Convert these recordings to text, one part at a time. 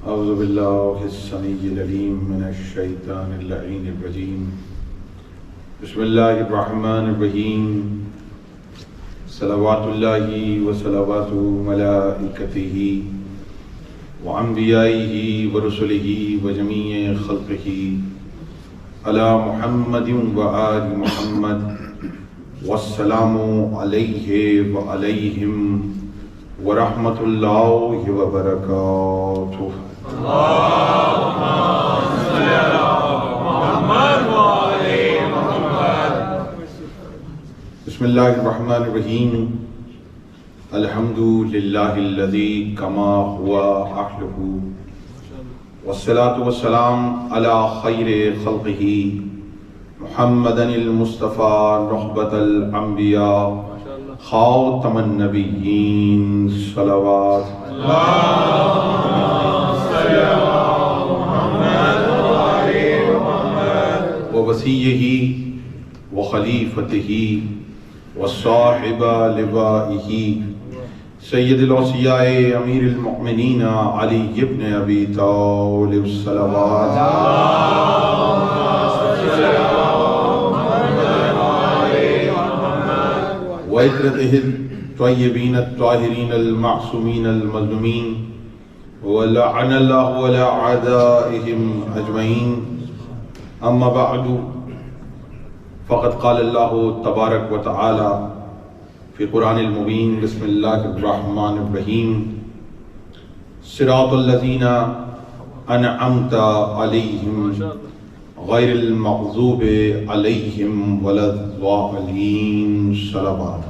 اعوذ باللہ السمیع العلیم من الشیطان اللعین الرجیم بسم اللہ الرحمن الرحیم صلوات اللہ وصلوات ملائکتہ وانبیائہ ورسلہ وجمیع خلقہ علی محمد وآل محمد والسلام علیہ وعلیہم ورحمۃ اللہ وبرکاتہ۔ اللہم صلی علی محمد وآل محمد۔ بسم اللہ الرحمن الرحیم الحمد للہ الذی کما ہوا اہلہ والصلاة والسلام علی خیر خلقہ محمد المصطفیٰ نخبۃ الانبیاء خاتم النبیین صلوات ووصیہ وخلیفتہ وصاحب لوائہ سید الاوصیاء امیر المؤمنین علی ابن ابی طالب صلوات وعترتہ الطیبین الطاہرین المعصومین المظلومین ولعن اللہ علی اعدائہم اجمعین۔ اما بعد فقد قال اللہ تبارک و تعالی فی قرآن المبین بسم اللہ الرحمن الرحیم صراط الذین انعمت علیہم غیر المغضوب علیہم ولا الضالین صلوات۔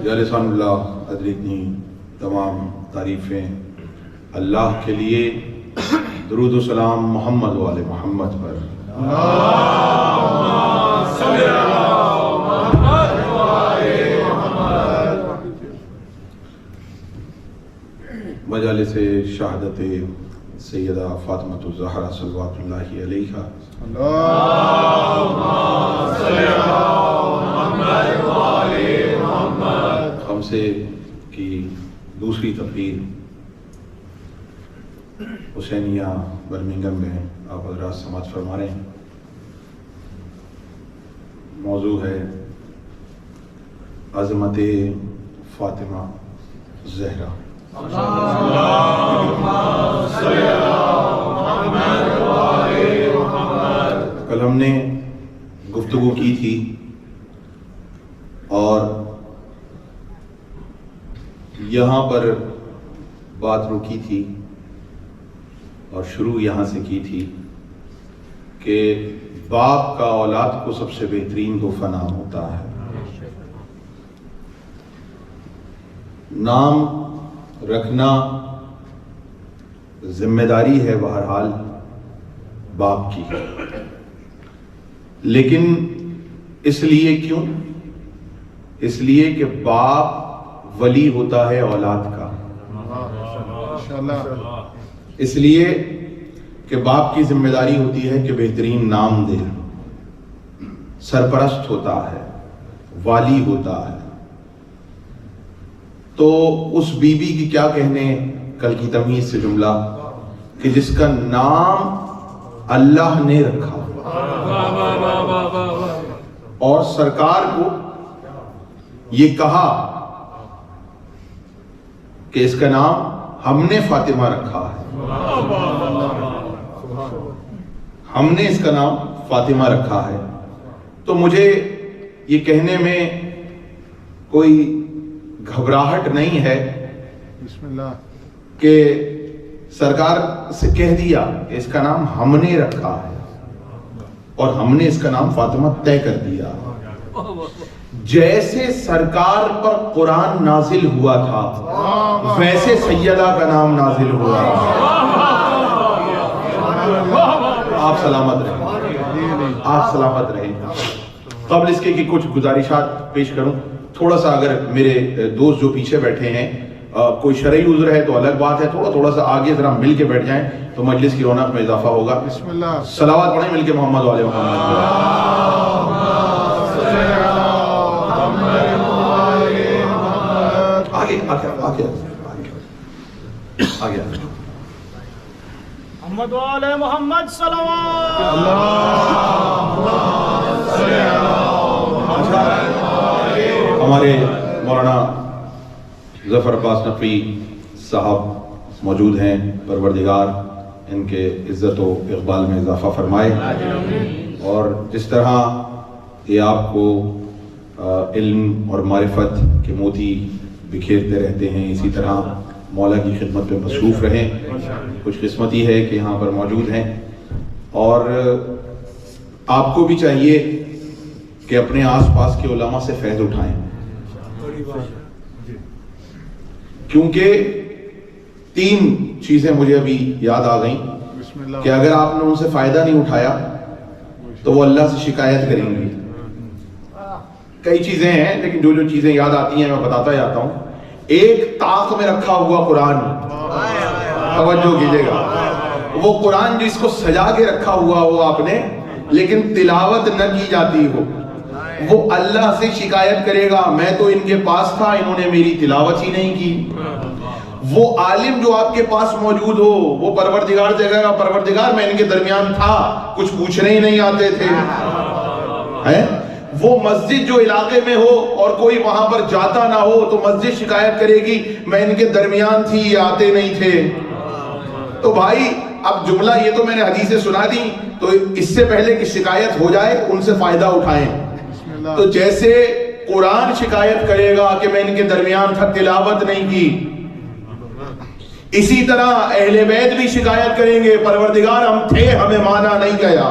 یا لسان اللہ ادری اتنی تمام تعریفیں اللہ کے لیے، درود و سلام محمد و آل محمد پر۔ مجالس شہادت سیدہ فاطمہ الزہرا صلوات اللہ علیہا خمسے کی دوسری تقریر حسینیہ برمنگم میں آپ حضرات سماعت فرما رہے ہیں۔ موضوع ہے عظمت فاطمہ زہرا۔ کل ہم نے گفتگو کی تھی اور یہاں پر بات رکی تھی اور شروع یہاں سے کی تھی کہ باپ کا اولاد کو سب سے بہترین تحفہ نام ہوتا ہے۔ نام رکھنا ذمہ داری ہے بہرحال باپ کی، لیکن اس لیے کیوں؟ اس لیے کہ باپ ولی ہوتا ہے اولاد کا، اس لیے کہ باپ کی ذمہ داری ہوتی ہے کہ بہترین نام دے، سرپرست ہوتا ہے، والی ہوتا ہے۔ تو اس بی بی کی کیا کہنے، کل کی تمیز سے جملہ کہ جس کا نام اللہ نے رکھا اور سرکار کو یہ کہا کہ اس کا نام ہم نے فاطمہ رکھا ہے، ہم نے اس کا نام فاطمہ رکھا ہے۔ تو مجھے یہ کہنے میں کوئی گھبراہٹ نہیں ہے بسم اللہ کہ سرکار سے کہہ دیا کہ اس کا نام ہم نے رکھا ہے اور ہم نے اس کا نام فاطمہ طے کر دیا۔ جیسے سرکار پر قرآن نازل ہوا تھا ویسے سیدہ کا نام نازل ہوا۔ آپ سلامت رہیں، آپ سلامت رہیں۔ قبل اس کے کہ کچھ گزارشات پیش کروں، تھوڑا سا اگر میرے دوست جو پیچھے بیٹھے ہیں کوئی شرعی عذر ہے تو الگ بات ہے، تھوڑا سا آگے ذرا مل کے بیٹھ جائیں تو مجلس کی رونق میں اضافہ ہوگا۔ بسم اللہ، صلوات پڑھیں مل کے محمد والے محمد۔ گیا محمد والے محمد صلوات ہمارے مولانا ظفر عباس نقوی صاحب موجود ہیں، پروردگار ان کے عزت و اقبال میں اضافہ فرمائے، اور جس طرح یہ آپ کو علم اور معرفت کے موتی بکھیرتے رہتے ہیں، اسی طرح مولا کی خدمت میں مصروف رہیں۔ خوش قسمتی ہے کہ یہاں پر موجود ہیں، اور آپ کو بھی چاہیے کہ اپنے آس پاس کے علماء سے فیض اٹھائیں، کیونکہ 3 چیزیں مجھے ابھی یاد آ گئیں کہ اگر آپ نے ان سے فائدہ نہیں اٹھایا تو وہ اللہ سے شکایت کریں گی۔ کئی چیزیں ہیں لیکن جو چیزیں یاد آتی ہیں میں بتاتا جاتا ہوں۔ ایک طاق میں رکھا ہوا قرآن، توجہ کیجیے گا، وہ قرآن جس کو سجا کے رکھا ہوا ہو آپ نے لیکن تلاوت نہ کی جاتی ہو، وہ اللہ سے شکایت کرے گا میں تو ان کے پاس تھا، انہوں نے میری تلاوت ہی نہیں کی۔ وہ عالم جو آپ کے پاس موجود ہو وہ پروردگار سے کہے گا پروردگار میں ان کے درمیان تھا، کچھ پوچھنے ہی نہیں آتے تھے۔ وہ مسجد جو علاقے میں ہو اور کوئی وہاں پر جاتا نہ ہو تو مسجد شکایت کرے گی میں ان کے درمیان تھی، یہ آتے نہیں تھے۔ تو بھائی اب جملہ یہ تو میں نے حدیثیں سنا دی، تو اس سے پہلے کہ شکایت ہو جائے ان سے فائدہ اٹھائیں۔ تو جیسے قرآن شکایت کرے گا کہ میں ان کے درمیان تھا، تلاوت نہیں کی، اسی طرح اہل بیت بھی شکایت کریں گے پروردگار ہم تھے، ہمیں مانا نہیں گیا۔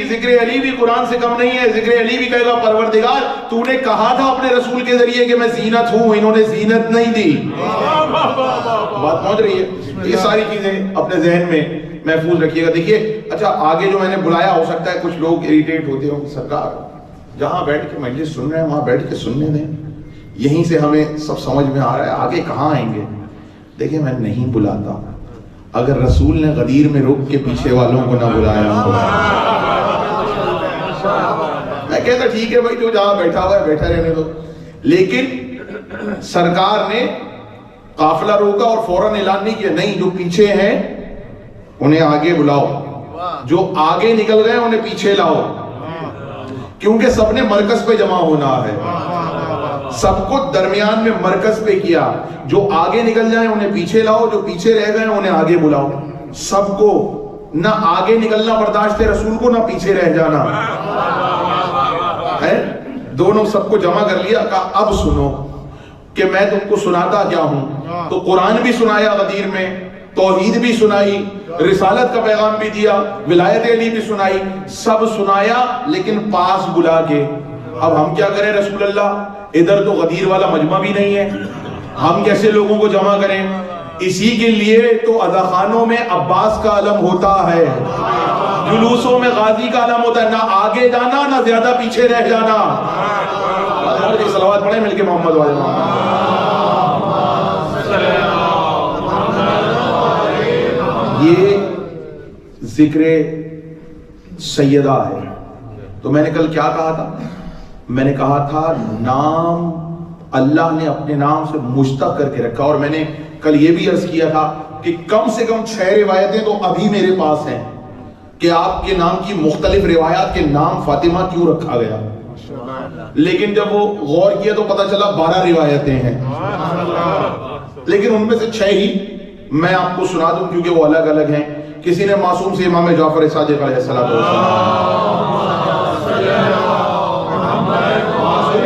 ذکر علی بھی قرآن سے کم نہیں ہے، ذکر علی بھی کہے گا پروردگار تو نے کہا تھا اپنے رسول کے ذریعے کہ میں زینت ہوں، انہوں نے زینت نہیں دی۔ بات پہنچ رہی ہے؟ یہ ساری چیزیں اپنے ذہن میں محفوظ رکھیے گا۔ دیکھیے اچھا آگے جو میں نے بلایا، ہو سکتا ہے کچھ لوگ اریٹیٹ ہوتے ہوں، سرکار جہاں بیٹھ کے مجلس سن رہے ہیں وہاں بیٹھ کے سننے دیں، یہیں سے ہمیں سب سمجھ میں آ رہا ہے، آگے کہاں آئیں گے؟ دیکھیں میں نہیں بلاتا، اگر رسول نے غدیر میں رک کے پیچھے والوں کو نہ بلایا میں کہتا ٹھیک ہے بھائی جو جہاں بیٹھا ہوا ہے بیٹھا رہنے دو، لیکن سرکار نے قافلہ روکا اور فوراً اعلان نہیں کیا، نہیں جو پیچھے ہیں انہیں آگے بلاؤ، جو آگے نکل گئے انہیں پیچھے لاؤ، کیونکہ سب نے مرکز پہ جمع ہونا ہے، سب کو درمیان میں مرکز پہ کیا، جو آگے نکل جائیں انہیں پیچھے لاؤ، جو پیچھے رہ گئے انہیں آگے بلاؤ، سب کو، نہ آگے نکلنا برداشت ہے رسول کو، نہ پیچھے رہ جانا ہے، دونوں سب کو جمع کر لیا، کہا اب سنو کہ میں تم کو سناتا کیا ہوں۔ تو قرآن بھی سنایا غدیر میں، توحید بھی سنائی، رسالت کا پیغام بھی دیا، ولایت علی بھی سنائی، سب سنایا لیکن پاس بلا کے۔ اب ہم کیا کریں رسول اللہ، ادھر تو غدیر والا مجمع بھی نہیں ہے، ہم کیسے لوگوں کو جمع کریں؟ اسی کے لیے تو اذاخانوں میں عباس کا علم ہوتا ہے، جلوسوں میں غازی کا علم ہوتا ہے، نہ آگے جانا نہ زیادہ پیچھے رہ جانا۔ صلوات پڑھیں مل کے محمد والے محمد۔ یہ ذکر سیدہ ہے۔ تو میں نے کل کیا کہا تھا؟ میں نے کہا تھا نام اللہ نے اپنے نام سے مشتق کر کے رکھا، اور میں نے کل یہ بھی عرض کیا تھا کہ کم سے کم 6 روایتیں تو ابھی میرے پاس ہیں کہ آپ کے نام کی مختلف روایات کے نام فاطمہ کیوں رکھا گیا، لیکن جب وہ غور کیا تو پتا چلا 12 روایتیں ہیں، لیکن ان میں سے 6 ہی میں آپ کو سنا دوں کیونکہ وہ الگ الگ ہیں۔ کسی نے معصوم سے امام جعفر صادق علیہ السلام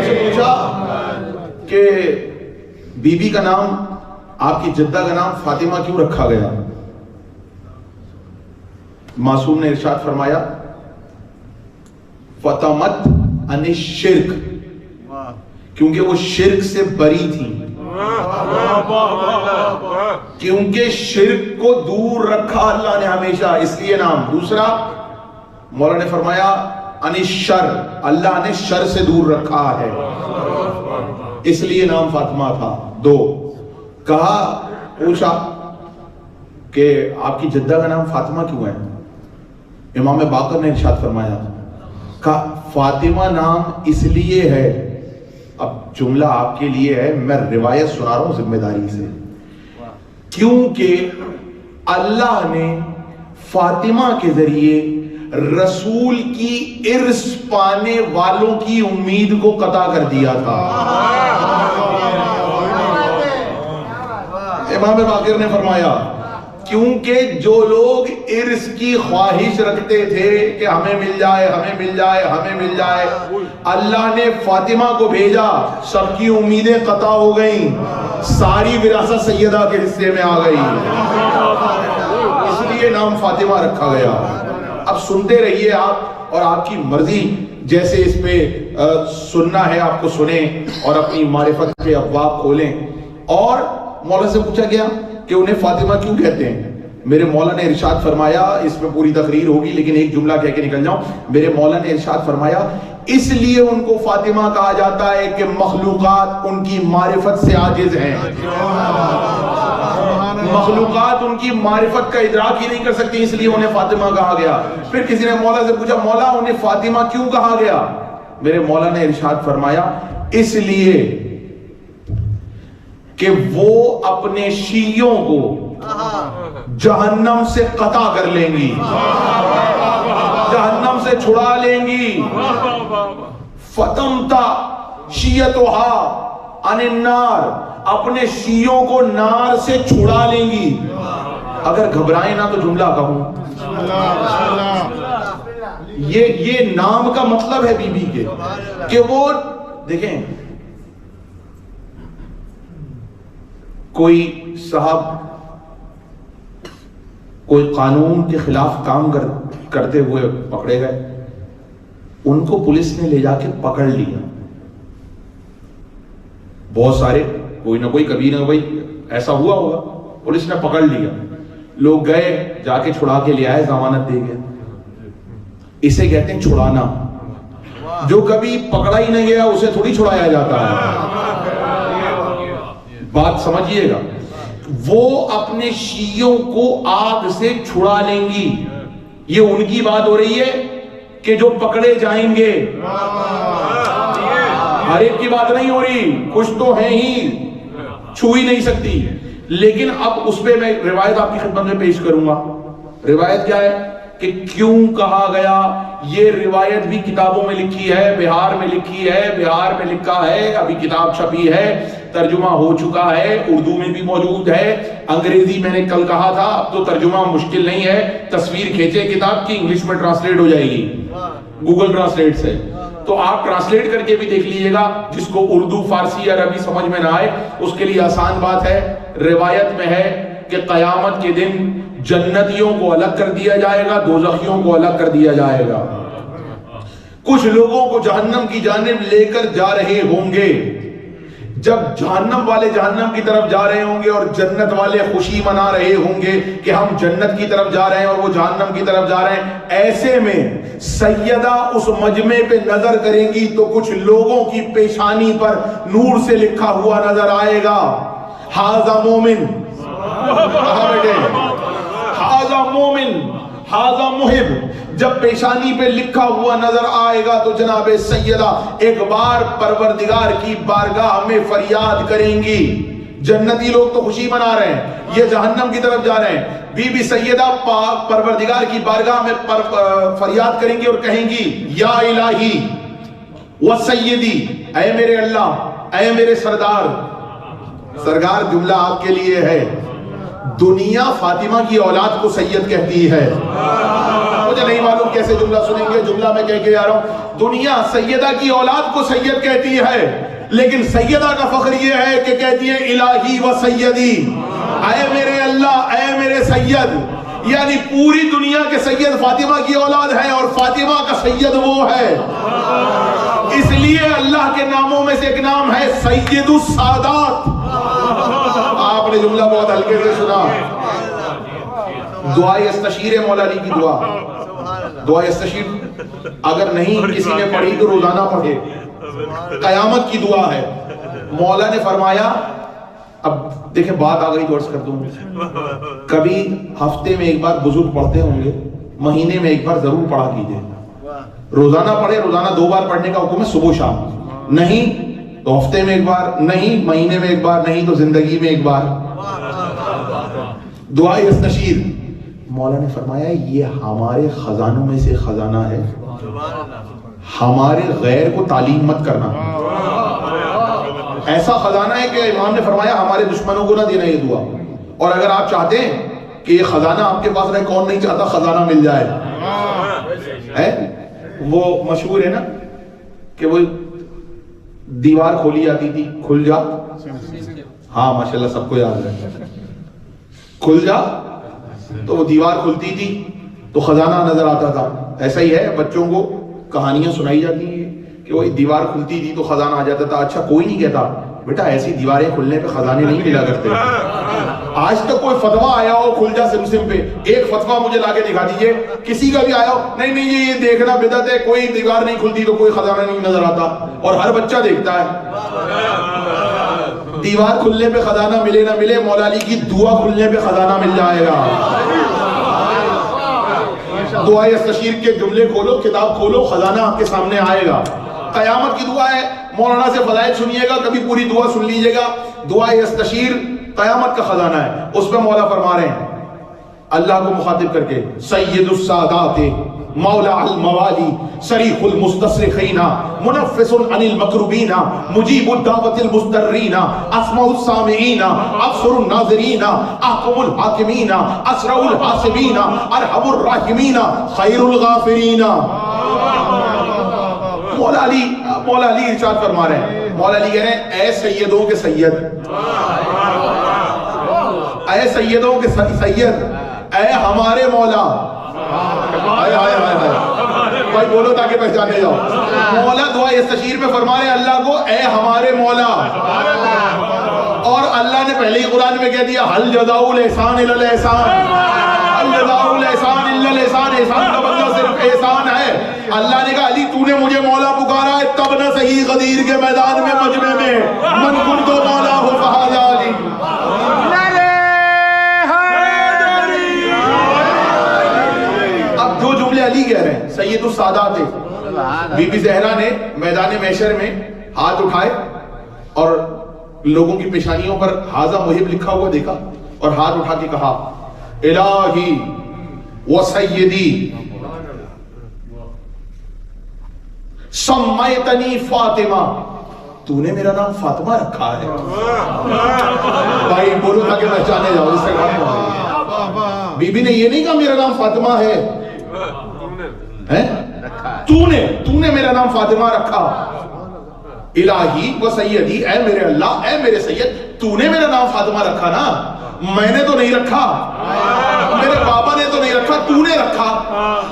سے پوچھا کہ بی بی کا نام، آپ کی جدہ کا نام فاطمہ کیوں رکھا گیا؟ معصوم نے ارشاد فرمایا فاطمت عن الشرک، کیونکہ وہ شرک سے بری تھی، کیونکہ شرک کو دور رکھا اللہ نے ہمیشہ، اس لیے نام۔ دوسرا مولا نے فرمایا عن الشر، اللہ نے شر سے دور رکھا ہے، اس لیے نام فاطمہ تھا۔ 2 کہا، پوچھا کہ آپ کی جدہ کا نام فاطمہ کیوں ہے؟ امام باقر نے ارشاد فرمایا، کہا فاطمہ نام اس لیے ہے اب جملہ آپ کے لیے ہے, میں روایت سنا رہا ہوں ذمہ داری سے, کیونکہ اللہ نے فاطمہ کے ذریعے رسول کی ارث پانے والوں کی امید کو قطع کر دیا تھا. امام باقر نے فرمایا کیونکہ جو لوگ ارث کی خواہش رکھتے تھے کہ ہمیں مل جائے, ہمیں مل جائے, ہمیں مل جائے, اللہ نے فاطمہ کو بھیجا, سب کی امیدیں قطع ہو گئیں, ساری وراثت سیدہ کے حصے میں آ گئی, اس لیے نام فاطمہ رکھا گیا. اب سنتے رہیے آپ, اور آپ کی مرضی جیسے اس پہ سننا ہے آپ کو سنیں اور اپنی معرفت کے ابواب کھولیں. اور مولا سے پوچھا گیا کہ انہیں فاطمہ کیوں کہتے ہیں؟ میرے مولا نے ارشاد فرمایا, اس میں پوری تقریر ہوگی لیکن ایک جملہ کہہ کے نکل جاؤں, میرے مولا نے ارشاد فرمایا اس لیے ان کو فاطمہ کہا جاتا ہے کہ مخلوقات ان کی معرفت سے عاجز ہیں, مخلوقات ان کی معرفت کا ادراک ہی نہیں کر سکتی, اس لیے انہیں فاطمہ کہا گیا. پھر کسی نے مولا سے پوچھا مولا انہیں فاطمہ کیوں کہا گیا؟ میرے مولا نے ارشاد فرمایا اس لیے کہ وہ اپنے شیعوں کو جہنم سے قطع کر لیں گی, جہنم سے چھڑا لیں گی. فتمتا شیعتها عن النار, اپنے شیعوں کو نار سے چھڑا لیں گی. اگر گھبرائیں نہ تو جملہ کہوں, یہ نام کا مطلب ہے بی بی کے کہ وہ دیکھیں کوئی صاحب کوئی قانون کے خلاف کام کرتے ہوئے پکڑے گئے, ان کو پولیس نے لے جا کے پکڑ لیا. بہت سارے کوئی نہ کوئی کبھی نہ کوئی ایسا ہوا ہوگا, پولیس نے پکڑ لیا, لوگ گئے جا کے چھڑا کے لے آئے, ضمانت دے گئے. اسے کہتے ہیں چھڑانا. جو کبھی پکڑا ہی نہیں گیا اسے تھوڑی چھڑایا جاتا ہے. بات سمجھیے گا, وہ اپنے شیعوں کو آگ سے چھڑا لیں گی. یہ ان کی بات ہو رہی ہے کہ جو پکڑے جائیں گے, ہر ایک کی بات نہیں ہو رہی, کچھ تو ہیں ہی چھو ہی نہیں سکتی. لیکن اب اس پہ میں روایت آپ کی خدمت میں پیش کروں گا. روایت کیا ہے کہ کیوں کہا گیا, یہ روایت بھی کتابوں میں لکھی ہے, بہار میں لکھی ہے, بہار میں لکھا ہے, ابھی کتاب چھپی ہے, ترجمہ ہو چکا ہے, اردو میں بھی موجود ہے, انگریزی میں نے کل کہا تھا, اب تو ترجمہ مشکل نہیں ہے, تصویر کھینچے کتاب کی, انگلش میں ٹرانسلیٹ ہو جائے گی گوگل ٹرانسلیٹ سے, تو آپ ٹرانسلیٹ کر کے بھی دیکھ لیجئے گا. جس کو اردو فارسی عربی سمجھ میں نہ آئے اس کے لیے آسان بات ہے, روایت میں ہے کہ قیامت کے دن جنتیوں کو الگ کر دیا جائے گا, دوزخیوں کو الگ کر دیا جائے گا. کچھ لوگوں کو جہنم کی جانب لے کر جا رہے ہوں گے, جب جہنم والے جہنم کی طرف جا رہے ہوں گے اور جنت والے خوشی منا رہے ہوں گے کہ ہم جنت کی طرف جا رہے ہیں اور وہ جہنم کی طرف جا رہے ہیں, ایسے میں سیدہ اس مجمع پہ نظر کریں گی تو کچھ لوگوں کی پیشانی پر نور سے لکھا ہوا نظر آئے گا, ھذا مومن, کہاں بیٹھے, ھذا مومن, ھذا محب. جب پیشانی پہ لکھا ہوا نظر آئے گا تو جناب سیدہ ایک بار پروردگار کی بارگاہ میں فریاد کریں گی. جنتی لوگ تو خوشی منا رہے ہیں, یہ جہنم کی طرف جا رہے ہیں. بی بی سیدہ پاک پروردگار کی بارگاہ میں فریاد کریں گی اور کہیں گی یا الہی و سیدی, اے میرے اللہ, اے میرے سردار. سرکار جملہ آپ کے لیے ہے, دنیا فاطمہ کی اولاد کو سید کہتی ہے. مجھے نہیں معلوم کیسے جملہ سنیں گے, جملہ میں کہہ کے جا رہا ہوں. دنیا سیدہ کی اولاد کو سید کہتی ہے, لیکن سیدہ کا فخر یہ ہے کہ کہتی ہے الہی و سیدی, اے میرے اللہ, اے میرے سید. یعنی پوری دنیا کے سید فاطمہ کی اولاد ہے اور فاطمہ کا سید وہ ہے. اس لیے اللہ کے ناموں میں سے ایک نام ہے سید السادات. آپ نے جملہ بہت ہلکے سے سنا. دعا استشیر مولا علی کی دعا, دعا استشیر اگر نہیں کسی نے پڑھی تو روزانہ پڑھے, قیامت کی دعا ہے. مولا نے فرمایا, اب دیکھیں بات آ گئی تو عرض کر دوں, کبھی ہفتے میں ایک بار بزرگ پڑھتے ہوں گے, مہینے میں ایک بار ضرور پڑھا کیجئے. روزانہ پڑھے, روزانہ 2 بار پڑھنے کا حکم ہے, صبح شام نہیں. تو ہفتے میں ایک بار نہیں، مہینے میں ایک بار نہیں، تو زندگی میں ایک بار دعا یستشیر. مولا نے فرمایا یہ ہمارے خزانوں میں سے خزانہ ہے، ہمارے غیر کو تعلیم مت کرنا. ایسا خزانہ ہے کہ امام نے فرمایا ہمارے دشمنوں کو نہ دینا یہ دعا. اور اگر آپ چاہتے ہیں کہ یہ خزانہ آپ کے پاس رہے، کون نہیں چاہتا خزانہ مل جائے؟ ہے وہ مشہور ہے نا کہ وہ دیوار کھولی جاتی تھی، کھل جا. ہاں ماشاءاللہ سب کو یاد ہے، کھل جا تو وہ دیوار کھلتی تھی تو خزانہ نظر آتا تھا. ایسا ہی ہے، بچوں کو کہانیاں سنائی جاتی ہیں کہ وہ دیوار کھلتی تھی تو خزانہ آ جاتا تھا. اچھا کوئی نہیں کہتا بیٹا ایسی دیواریں کھلنے پہ خزانے نہیں ملا کرتے. آج تک کوئی فتویٰ آیا ہو کھل جا سمسم پہ، ایک فتویٰ مجھے لا کے دکھا دیجئے کسی کا بھی آیا ہو. نہیں نہیں یہ دیکھنا بدعت ہے، کوئی دیوار نہیں کھلتی تو کوئی خزانہ نہیں نظر آتا، اور ہر بچہ دیکھتا ہے. دیوار کھلنے پہ خزانہ ملے نہ ملے، مولا علی کی دعا کھلنے پہ خزانہ مل جائے گا. دعا یستشیر کے جملے کھولو، کتاب کھولو، خزانہ آپ کے سامنے آئے گا. قیامت کی دعا ہے، مولانا سے فضائل سنیے گا، کبھی پوری دعا سن لیجئے گا. دعا یستشیر قیامت کا خزانہ ہے. اس میں مولا فرما رہے ہیں اللہ کو مخاطب کر کے، سید السادات مولا الموالی شریف المستصرخین منفس عن المکروبین مجیب الدعوت المضطرین اسمع السامعین ابصر الناظرین احکم الحاکمین اسرع الحاسبین ارحم الراحمین خیر الغافرین. مولا علی ارشاد فرما رہے ہیں، مولا علی کہہ رہے ہیں اے سیدوں کے سید، اے سیدوں کے سید، اے ہمارے مولا. بھائی بولو تاکہ پہچانے جاؤ. مولا دعا یستشیر میں فرما رہے ہیں اللہ کو اے ہمارے مولا. اور اللہ نے پہلے ہی قرآن میں کہہ دیا حل جزاء الاحسان الا الاحسان، حل جزاء الاحسان الا الاحسان. احسان کا بدلہ صرف احسان ہے. اللہ نے کہا علی تو نے مجھے مولا پکارا ہے، تب نہ صحیح غدیر کے میدان میں مجمع میں من کنت مولا ہو فہذا علی. اب جو جملے علی کہہ رہے ہیں سید السادات، بی بی زہرا نے میدان محشر میں ہاتھ اٹھائے اور لوگوں کی پیشانیوں پر حاذا محب لکھا ہوا دیکھا اور ہاتھ اٹھا کے کہا الہی و سیدی سمیتنی فاطمہ، تو نے میرا نام فاطمہ رکھا ہے. بھائی بولو تاکہ پہچانے جاؤ. اس سے بی بی نے یہ نہیں کہا میرا نام فاطمہ ہے، تو نے میرا نام فاطمہ رکھا. الہی و سیدی، اے میرے اللہ، اے میرے سید، تو نے میرا نام فاطمہ رکھا نا، میں نے تو نہیں رکھا، میرے بابا نے تو نہیں رکھا، تو نے رکھا.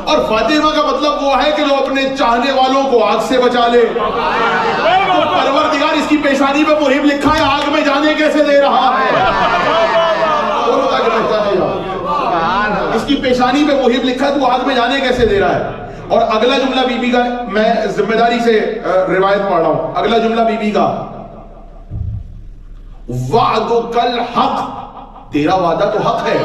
اور فاطمہ کا مطلب وہ ہے کہ جو اپنے چاہنے والوں کو آگ سے بچا لے. تو پروردگار اس کی پیشانی پہ محب لکھا ہے، آگ میں جانے کیسے دے رہا ہے؟ بولو تاکہ پہچانے جاؤ. اس کی پیشانی پہ محب لکھا ہے، تو آگ میں جانے کیسے دے رہا ہے؟ اور اگلا جملہ بی بی کا، میں ذمہ داری سے روایت پڑھ رہا ہوں. اگلا جملہ بی بی کا، وعدک الحق، تیرا وعدہ تو حق ہے.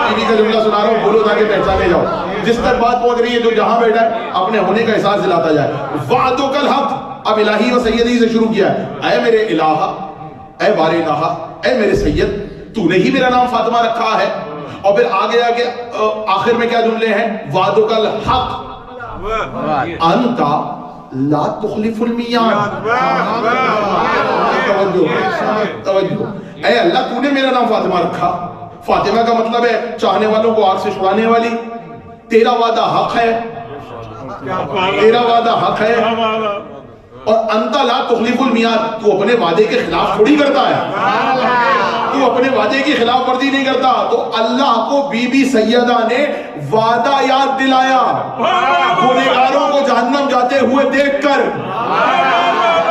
بی بی کا جملہ سنا رہا ہوں، بولو تاکہ پہچانے جاؤ. جس تک بات پہنچ رہی ہے جو جہاں بیٹھا ہے اپنے ہونے کا احساس دلاتا جائے. وعدک الحق، اب الہی و سیدی سے شروع کیا ہے. اے میرے الہ، اے بار الہ، اے میرے سید، تو نے ہی میرا نام فاطمہ رکھا ہے. اور پھر آگے آگے آخر میں کیا جملے ہیں؟ وعدک الحق انت لا تخلف المیعاد. توجہ. اے اللہ تو نے میرا نام فاطمہ رکھا. فاطمہ کا مطلب ہے چاہنے والوں کو آگ سے چھڑانے والی. تیرا وعدہ حق ہے، تیرا وعدہ حق ہے. اور انت لا تخلف المیعاد، تو اپنے وعدے کے خلاف تھوڑی کرتا ہے، تو اپنے وعدے کی خلاف ورزی نہیں کرتا. تو اللہ کو بی بی سیدہ نے وعدہ یاد دلایا گنہگاروں کو جہنم جاتے ہوئے دیکھ کر.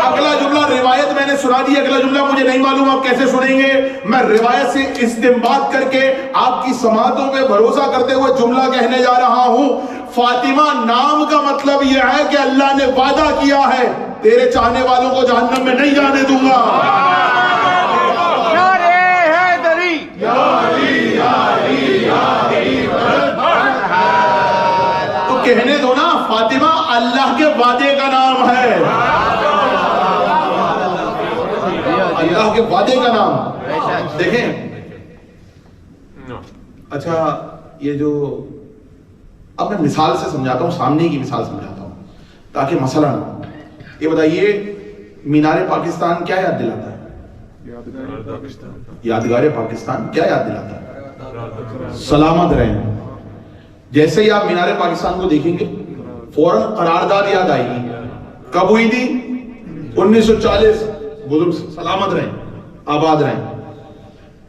اگلا جملہ روایت میں نے سنا دی، اگلا جملہ مجھے نہیں معلوم آپ کیسے سنیں گے. میں روایت سے استنباط کر کے آپ کی سماعتوں پہ بھروسہ کرتے ہوئے جملہ کہنے جا رہا ہوں. فاطمہ نام کا مطلب یہ ہے کہ اللہ نے وعدہ کیا ہے تیرے چاہنے والوں کو جہنم میں نہیں جانے دوں گا. تو کہنے دو نا، فاطمہ اللہ کے وعدے کا نام ہے. اللہ کے وعدے کا نام. دیکھیں اچھا یہ جو اب میں مثال سے سمجھاتا ہوں, سامنے کی مثال سمجھاتا ہوں تاکہ مسئلہ نہ ہو. یہ بتائیے مینار پاکستان کیا یاد دلاتا ہے؟ یادگار پاکستان کیا یاد دلاتا ہے؟ سلامت رہیں. جیسے ہی آپ مینار پاکستان کو دیکھیں گے فوراً قرارداد یاد آئے گی. کب ہوئی تھی؟ 1940. بزرگ سلامت رہیں, آباد رہیں.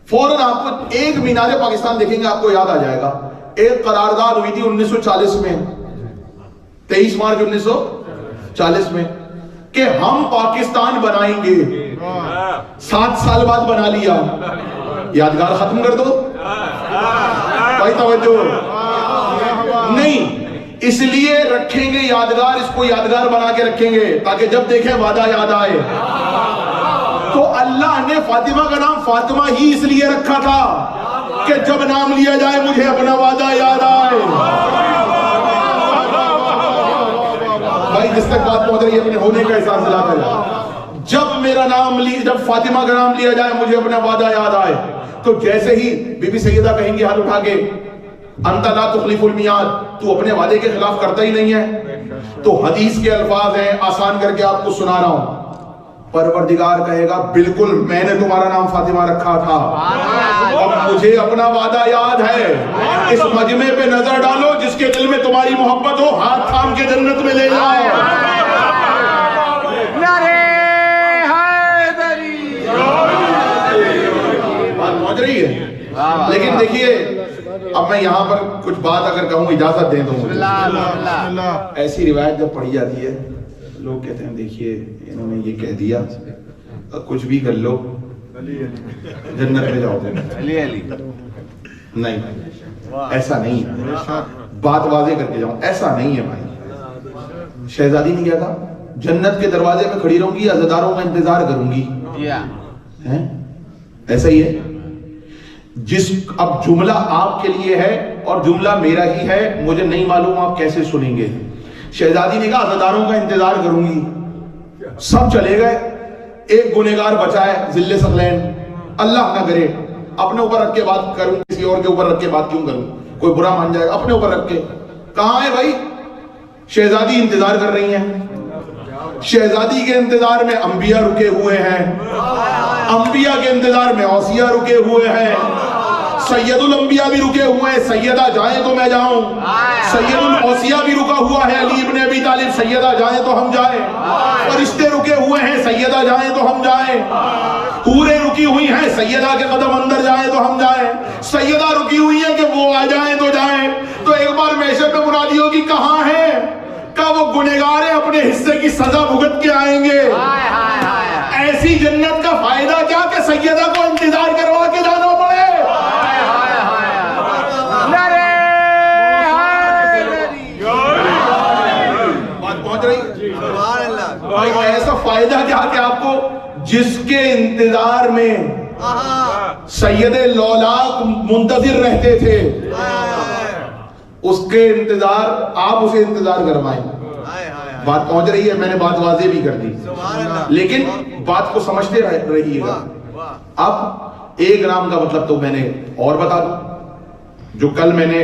فوراً آپ کو ایک مینار پاکستان دیکھیں گے آپ کو یاد آ جائے گا ایک قرارداد ہوئی تھی 1940 میں, 23 مارچ 1940 میں, کہ ہم پاکستان بنائیں گے. 7 سال بعد بنا لیا. یادگار ختم کر دو بھائی, توجہ نہیں. اس لیے رکھیں گے یادگار, اس کو یادگار بنا کے رکھیں گے تاکہ جب دیکھیں وعدہ یاد آئے. تو اللہ نے فاطمہ کا نام فاطمہ ہی اس لیے رکھا تھا کہ جب نام لیا جائے مجھے اپنا وعدہ یاد آئے. بھائی جس تک بات پہنچ رہی ہے اپنے ہونے کا احساس دلاتا ہے. جب میرا نام جب فاطمہ کا نام لیا جائے مجھے اپنا وعدہ یاد آئے. تو جیسے ہی بی بی سیدہ کہیں گی ہاتھ اٹھا کے انت لا تخلف المیعاد, تو اپنے وعدے کے خلاف کرتا ہی نہیں ہے. تو حدیث کے الفاظ ہیں, آسان کر کے آپ کو سنا رہا ہوں. پروردگار کہے گا بالکل میں نے تمہارا نام فاطمہ رکھا تھا, اب مجھے اپنا وعدہ یاد ہے. اس مجمع پہ نظر ڈالو, جس کے دل میں تمہاری محبت ہو ہاتھ تھام کے جنت میں لے جاؤ. بات پہنچ رہی ہے. لیکن دیکھیے اب میں یہاں پر کچھ بات اگر کہوں, اجازت دیں تو ایسی روایت جب پڑھی جاتی ہے لوگ کہتے ہیں دیکھیے انہوں نے یہ کہہ دیا, کچھ بھی کر لو جنت میں جاؤ گے. نہیں ایسا نہیں ہے, بات واضح کر کے جاؤں, ایسا نہیں ہے بھائی. شہزادی نے کیا کہا, جنت کے دروازے پہ کھڑی رہوں گی, عزاداروں میں انتظار کروں گی. ایسا ہی ہے. اب جملہ آپ کے لیے ہے اور جملہ میرا ہی ہے, مجھے نہیں معلوم آپ کیسے سنیں گے. شہزادی نے کہا عزاداروں کا انتظار کروں گی. سب چلے گئے, ایک گنہگار بچا ہے ذل ثقلین. اللہ نہ کرے اپنے اوپر رکھ کے بات کروں, کسی اور کے اوپر رکھ کے بات کیوں کروں, کوئی برا مان جائے گا. اپنے اوپر رکھ کے کہاں ہے بھائی؟ شہزادی انتظار کر رہی ہیں. شہزادی کے انتظار میں انبیاء رکے ہوئے ہیں, انبیاء کے انتظار میں اوصیاء رکے ہوئے ہیں, سید الانبیاء بھی رکے ہوئے ہیں, سیدہ جائیں تو میں جاؤں. سید الاوصیاء بھی رکا ہوا ہے, علی ابن ابی طالب, سیدہ جائیں تو ہم جائیں. فرشتے رکے ہوئے ہیں, سیدہ جائیں تو ہم جائیں. حوریں رکی ہوئی ہیں, سیدہ کے قدم اندر جائیں تو ہم جائیں. سیدہ رکی ہوئی ہیں کہ وہ آ جائیں تو جائیں. تو ایک بار محشر میں منادی ہوگی کہاں ہے, کہ وہ گنہگار اپنے حصے کی سزا بھگت کے آئیں گے. ایسی جنت کا فائدہ کیا کہ سیدہ کو انتظار کروا کے جانا پڑے. بات پہنچ رہی؟ ایسا فائدہ کیا کہ آپ کو جس کے انتظار میں سید لولاک منتظر رہتے تھے, اس کے انتظار آپ اسے انتظار کروائیں. بات پہنچ رہی ہے, میں نے بات واضح بھی کر دی, لیکن بات کو سمجھتے رہیے گا. اب ایک نام کا مطلب تو میں نے اور بتا دوں, جو کل میں نے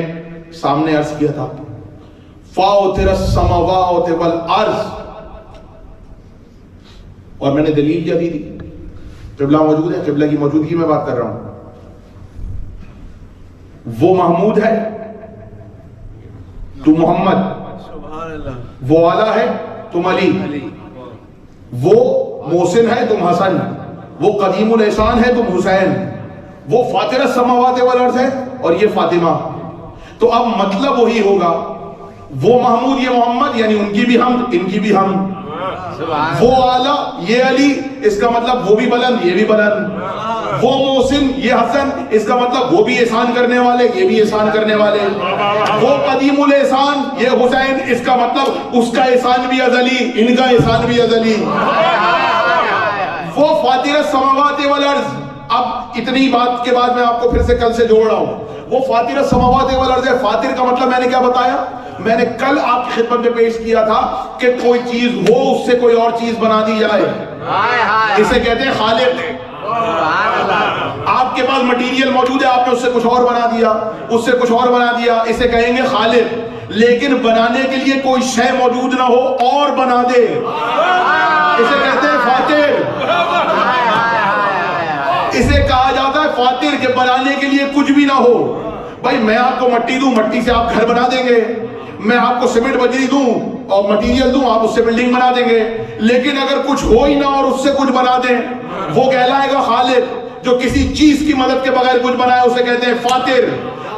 سامنے عرض کیا تھا, فاطر السماوات والارض, اور میں نے دلیل کیا دی تھی. قبلہ موجود ہے, قبلہ کی موجودگی میں بات کر رہا ہوں. وہ محمود ہے تو محمد, وہ اعلیٰ ہے تم علی, وہ محسن ہے تم حسن, وہ قدیم الاحسان ہے تم حسین, وہ فاطر السماوات والارض ہے اور یہ فاطمہ. تو اب مطلب وہی ہوگا, وہ محمود یہ محمد, یعنی ان کی بھی حمد ان کی بھی حمد. وہ اعلیٰ یہ علی, اس کا مطلب وہ بھی بلند یہ بھی بلند. وہ محسن یہ حسن, اس کا مطلب وہ بھی احسان کرنے والے یہ بھی احسان کرنے والے. وہ قدیم الاحسان یہ حسین, اس کا مطلب اس کا احسان بھی ازلی ان کا احسان بھی ازلی. وہ فاطر السماوات والارض. اب اتنی بات کے بعد میں آپ کو پھر سے کل سے جوڑ رہا ہوں. وہ فاطر السماوات والارض ہے. فاطر کا مطلب میں نے کیا بتایا, میں نے کل آپ کی خدمت میں پیش کیا تھا کہ کوئی چیز ہو اس سے کوئی اور چیز بنا دی جائے, اسے کہتے ہیں خالق. آپ کے پاس مٹیریل موجود ہے، آپ نے اس سے کچھ اور بنا دیا، اس سے کچھ اور بنا دیا، اسے کہیں گے خالق۔ لیکن بنانے کے لیے کوئی شے موجود نہ ہو اور بنا دے، اسے کہتے ہیں فاتر۔ اسے کہا جاتا ہے فاتر، کہ بنانے کے لیے کچھ بھی نہ ہو۔ بھائی میں آپ کو مٹی دوں، مٹی سے آپ گھر بنا دیں گے، میں آپ کو سیمنٹ بجری دوں اور مٹیریل دوں، آپ اس سے بلڈنگ بنا دیں گے، لیکن اگر کچھ ہو ہی نہ اور اس سے کچھ بنا دیں، وہ کہلائے گا خالق۔ جو کسی چیز کی مدد کے بغیر کچھ بنائے اسے کہتے ہیں فاتر۔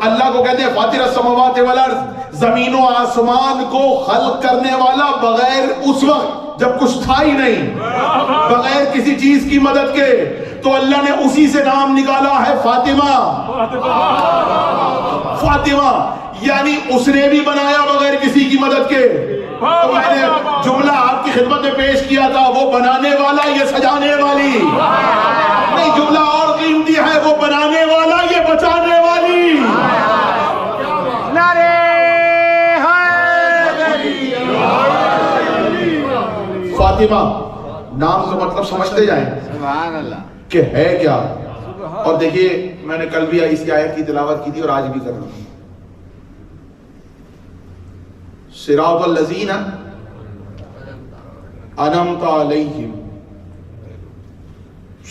اللہ کو کہتے ہیں فاتر السماوات والارض، زمین و آسمان کو خلق کرنے والا بغیر اس وقت جب کچھ تھا ہی نہیں، بغیر کسی چیز کی مدد کے، تو اللہ نے اسی سے نام نکالا ہے فاطمہ۔ فاطمہ یعنی اس نے بھی بنایا بغیر کسی کی مدد کے۔ تو میں نے جملہ آپ کی خدمت میں پیش کیا تھا، وہ بنانے والا یہ سجانے والی نہیں، جملہ اور قیمتی ہے، وہ بنانے والا یہ بچانے والی۔ نعرے حیدری۔ فاطمہ نام کا مطلب سمجھتے جائیں کہ ہے کیا۔ اور دیکھیے میں نے کل بھی اس کی آیت کی تلاوت کی تھی اور آج بھی کر رہا ہوں، صراط الذین انعمت علیہم۔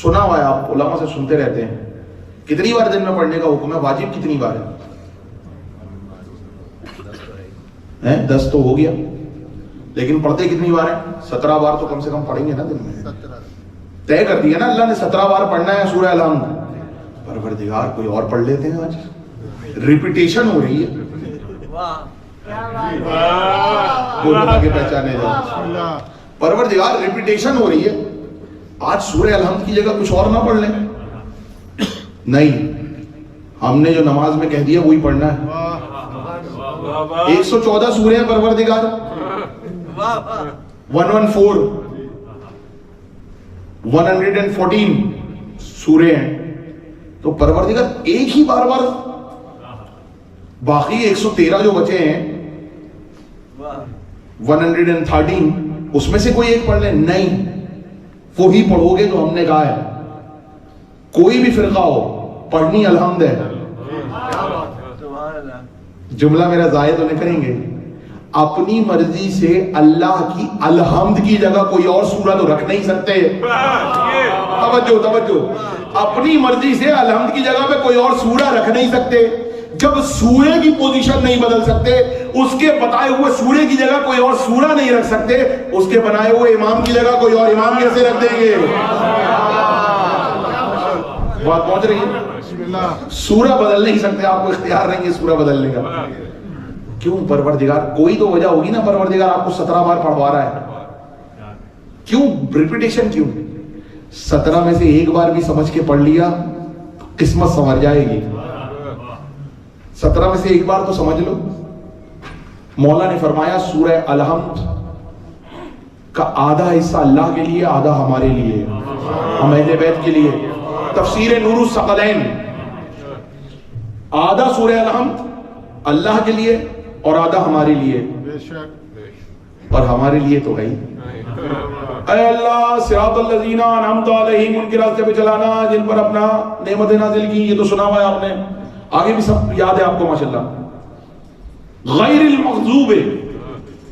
سنا ہوا ہے، آپ علماء سے سنتے رہتے ہیں، کتنی بار دن میں پڑھنے کا حکم ہے؟ واجب کتنی بار ہے؟ 10 تو ہو گیا، لیکن پڑھتے کتنی بار ہیں؟ 17 بار تو کم سے کم پڑھیں گے نا دن میں۔ طے کر دیا نا اللہ نے 17 بار پڑھنا ہے سورہ الحمد۔ پروردگار کوئی اور پڑھ لیتے ہیں، آج ریپیٹیشن ہو رہی ہے۔ بولنا کہ پہچانے جائے، پروردگار ریپیٹیشن ہو رہی ہے، آج سورہ الحمد کی جگہ کچھ اور نہ پڑھ لیں؟ نہیں، ہم نے جو نماز میں کہہ دیا وہی پڑھنا ہے۔ 114 سورے ہیں پروردگار، 114 سورے ہیں، تو پروردگار ایک ہی بار بار، باقی 113 جو بچے ہیں 113 اس میں سے کوئی ایک پڑھ لیں؟ نہیں، وہی پڑھو گے جو ہم نے کہا ہے۔ کوئی بھی فرقہ ہو، پڑھنی الحمد ہے۔ جملہ میرا ضائع تو نہیں کریں گے؟ اپنی مرضی سے اللہ کی الحمد کی جگہ کوئی اور سورہ تو رکھ نہیں سکتے۔ توجہ، اپنی مرضی سے الحمد کی جگہ پہ کوئی اور سورہ رکھ نہیں سکتے۔ جب سورے کی پوزیشن نہیں بدل سکتے، اس کے بتائے ہوئے سورے کی جگہ کوئی اور سورہ نہیں رکھ سکتے، اس کے بنائے ہوئے امام کی جگہ کوئی اور امام کیسے رکھ دیں گے؟ بات پہنچ رہی ہے؟ سورہ بدل نہیں سکتے، آپ کو اختیار نہیں ہے سورہ بدلنے کا۔ کیوں؟ پروردگار کوئی تو وجہ ہوگی نا، پروردگار آپ کو 17 بار پڑھوا رہا ہے، کیوں ریپیٹیشن کیوں؟ 17 میں سے ایک بار بھی سمجھ کے پڑھ لیا قسمت سنور جائے گی۔ 17 میں سے ایک بار تو سمجھ لو۔ مولا نے فرمایا سورہ الحمد کا آدھا حصہ اللہ کے لیے، آدھا ہمارے لیے، ہم اہل بیت کے لیے۔ تفسیر نور الثقلین، آدھا سورہ الحمد اللہ کے لیے اور آدھا ہمارے لیے، اور ہمارے لیے تو ہے ہی۔ اے اللہ صراط الذین انعمت علیہم، ان کے راستے پہ چلانا جن پر اپنا نعمت نازل کی، یہ تو سنا ہوا ہے آپ نے، آگے بھی سب یاد ہے آپ کو ماشاءاللہ۔ غیر المغضوب،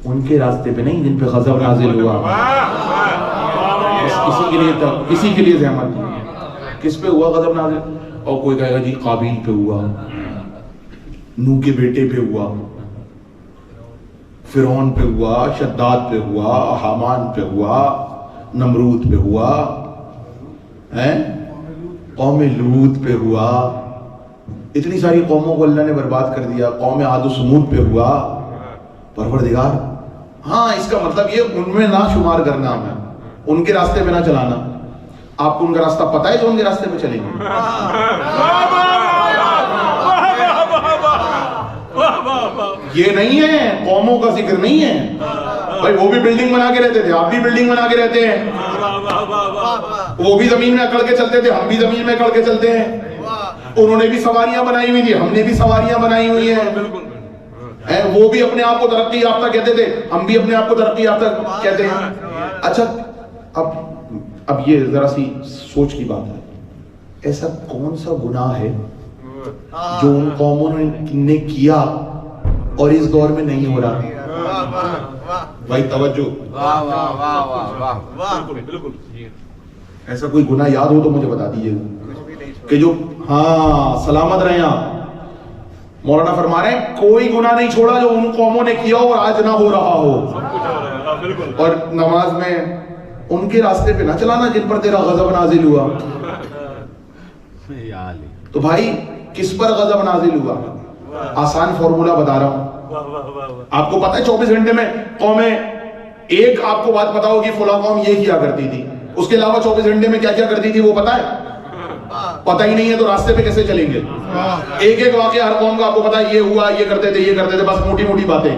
ان کے راستے پہ نہیں جن پہ غضب نازل ہوا۔ کسی کے لیے زحمت، کس پہ ہوا غضب نازل؟ اور کوئی کہے گا جی قابیل پہ ہوا، نوح کے بیٹے پہ ہوا، فرعون پہ ہوا، شداد پہ ہوا، حامان پہ ہوا، نمرود پہ ہوا، قوم لوط پہ ہوا، اتنی ساری قوموں کو اللہ نے برباد کر دیا، قوم عاد و سمود پہ ہوا۔ پروردگار ہاں، اس کا مطلب یہ ان میں نہ شمار کرنا، ہمیں ان کے راستے پہ نہ چلانا۔ آپ کو ان کا راستہ پتہ ہے جو ان کے راستے پہ چلیں گے؟ یہ نہیں ہے، قوموں کا ذکر نہیں ہے بھائی، وہ بھی بلڈنگ بنا کے رہتے تھے، آپ بھی بلڈنگ بنا کے رہتے ہیں، وہ بھی زمین میں اکڑ کے چلتے تھے، ہم بھی زمین میں اکڑ کے چلتے ہیں، انہوں نے بھی سواریاں بنائی ہوئی تھی، ہم نے بھی سواریاں بنائی ہوئی ہیں، وہ بھی اپنے آپ کو ترقی یافتہ کہتے تھے، ہم بھی اپنے آپ کو ترقی یافتہ کہتے ہیں۔ اچھا اب یہ ذرا سی سوچ کی بات ہے، ایسا کون سا گناہ ہے جو ان قوموں نے کیا اور اس دور میں نہیں ہو رہا؟ بھائی توجہ، ایسا کوئی گناہ یاد ہو تو مجھے بتا دیجیے کہ جو سلامت رہے آپ۔ مولانا فرما رہے ہیں کوئی گناہ نہیں چھوڑا جو ان قوموں نے کیا اور آج نہ ہو رہا ہو، اور نماز میں ان کے راستے پہ نہ چلانا جن پر تیرا غضب نازل ہوا۔ تو بھائی کس پر غضب نازل ہوا؟ آسان فارمولا بتا رہا ہوں، آپ کو پتا ہے 24 گھنٹے میں قومیں، ایک آپ کو بات پتا ہوگی فلاں قوم یہ کیا کرتی تھی، اس کے علاوہ 24 گھنٹے میں کیا کیا کرتی تھی وہ پتا ہے؟ پتہ ہی نہیں ہے تو راستے پہ کیسے چلیں گے؟ ایک ایک واقعہ ہر قوم کا آپ کو پتا ہے، یہ ہوا، یہ کرتے تھے، بس موٹی موٹی باتیں۔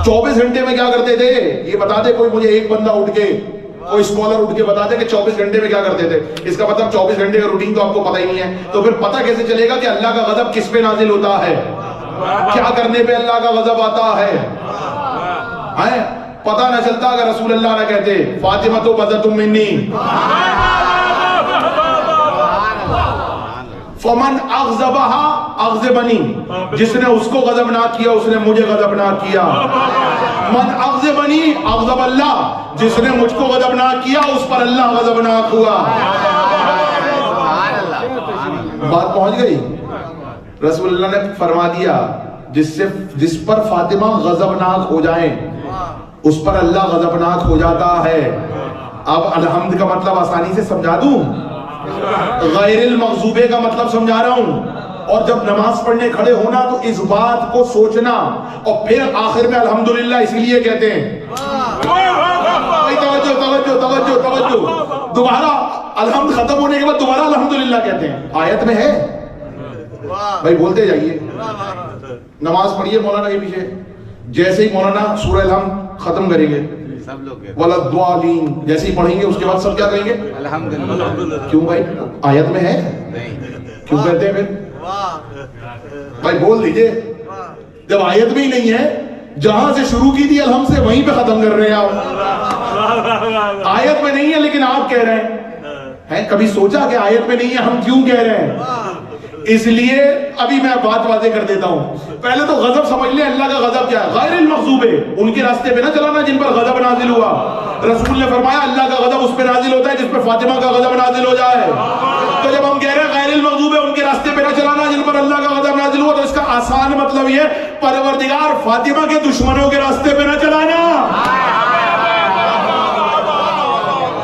24 گھنٹے میں کیا کرتے تھے یہ بتا دے کوئی مجھے، ایک بندہ اٹھ کے، کوئی اسکالر اٹھ کے بتا دے کہ 24 گھنٹے میں کیا کرتے تھے۔ اس کا مطلب 24 گھنٹے کا روٹین تو آپ کو پتہ ہی نہیں ہے، تو پھر پتہ کیسے چلے گا کہ اللہ کا غضب کس پہ نازل ہوتا ہے، کیا کرنے پہ اللہ کا غضب آتا ہے؟ پتہ نہ چلتا اگر رسول اللہ نہ کہتے فاطمہ تو بضعۃ منی، فمن اغضبها اغضبنی، جس نے اس کو غضبناک کیا اس نے مجھے غضبناک کیا۔ من اغضبنی اغضب اللہ، جس نے مجھ کو غضبناک کیا اس پر اللہ غضبناک ہوا۔ بات پہنچ گئی؟ رسول اللہ نے فرما دیا جس پر فاطمہ غضبناک ہو جائیں اس پر اللہ غضبناک ہو جاتا ہے۔ اب الحمد کا مطلب آسانی سے سمجھا دوں، غیر المغضوبے کا مطلب سمجھا رہا ہوں، اور جب نماز پڑھنے کھڑے ہونا تو اس بات کو سوچنا، اور پھر آخر میں الحمدللہ اسی لیے کہتے ہیں۔ توجہ توجہ توجہ توجہ، دوبارہ الحمد ختم ہونے کے بعد دوبارہ الحمدللہ کہتے ہیں۔ آیت میں ہے بھائی، بولتے جائیے۔ نماز پڑھیے مولانا کے پیچھے، جیسے ہی مولانا سورہ الحمد ختم کریں گے سب لوگ وَلَضَّالِينَ جیسے ہی پڑھیں گے اس کے بعد سب کیا کہیں گے؟ الحمدللہ۔ کیوں بھائی؟ آیت میں ہے؟ نہیں۔ کیوں کہتے ہیں پھر؟ بھائی بول دیجئے، جب آیت میں ہی نہیں ہے، جہاں سے شروع کی تھی الحمد سے وہیں پہ ختم کر رہے ہیں آپ۔ آیت میں نہیں ہے لیکن آپ کہہ رہے ہیں۔ کبھی سوچا کہ آیت میں نہیں ہے ہم کیوں کہہ رہے ہیں؟ اس لیے ابھی میں بات واضح کر دیتا ہوں۔ پہلے تو غضب سمجھ لیں، اللہ کا غضب کیا ہے؟ غیر المغضوب، ان کے راستے پہ نہ چلانا جن پر غضب نازل ہوا۔ رسول نے فرمایا اللہ کا غضب اس پہ نازل ہوتا ہے جس پہ فاطمہ کا غضب نازل ہو جائے۔ تو جب ہم کہہ رہے ہیں غیر المغضوب ان کے راستے پہ نہ چلانا جن پر اللہ کا غضب نازل ہوا، تو اس کا آسان مطلب یہ پروردگار فاطمہ کے دشمنوں کے راستے پہ نہ چلانا۔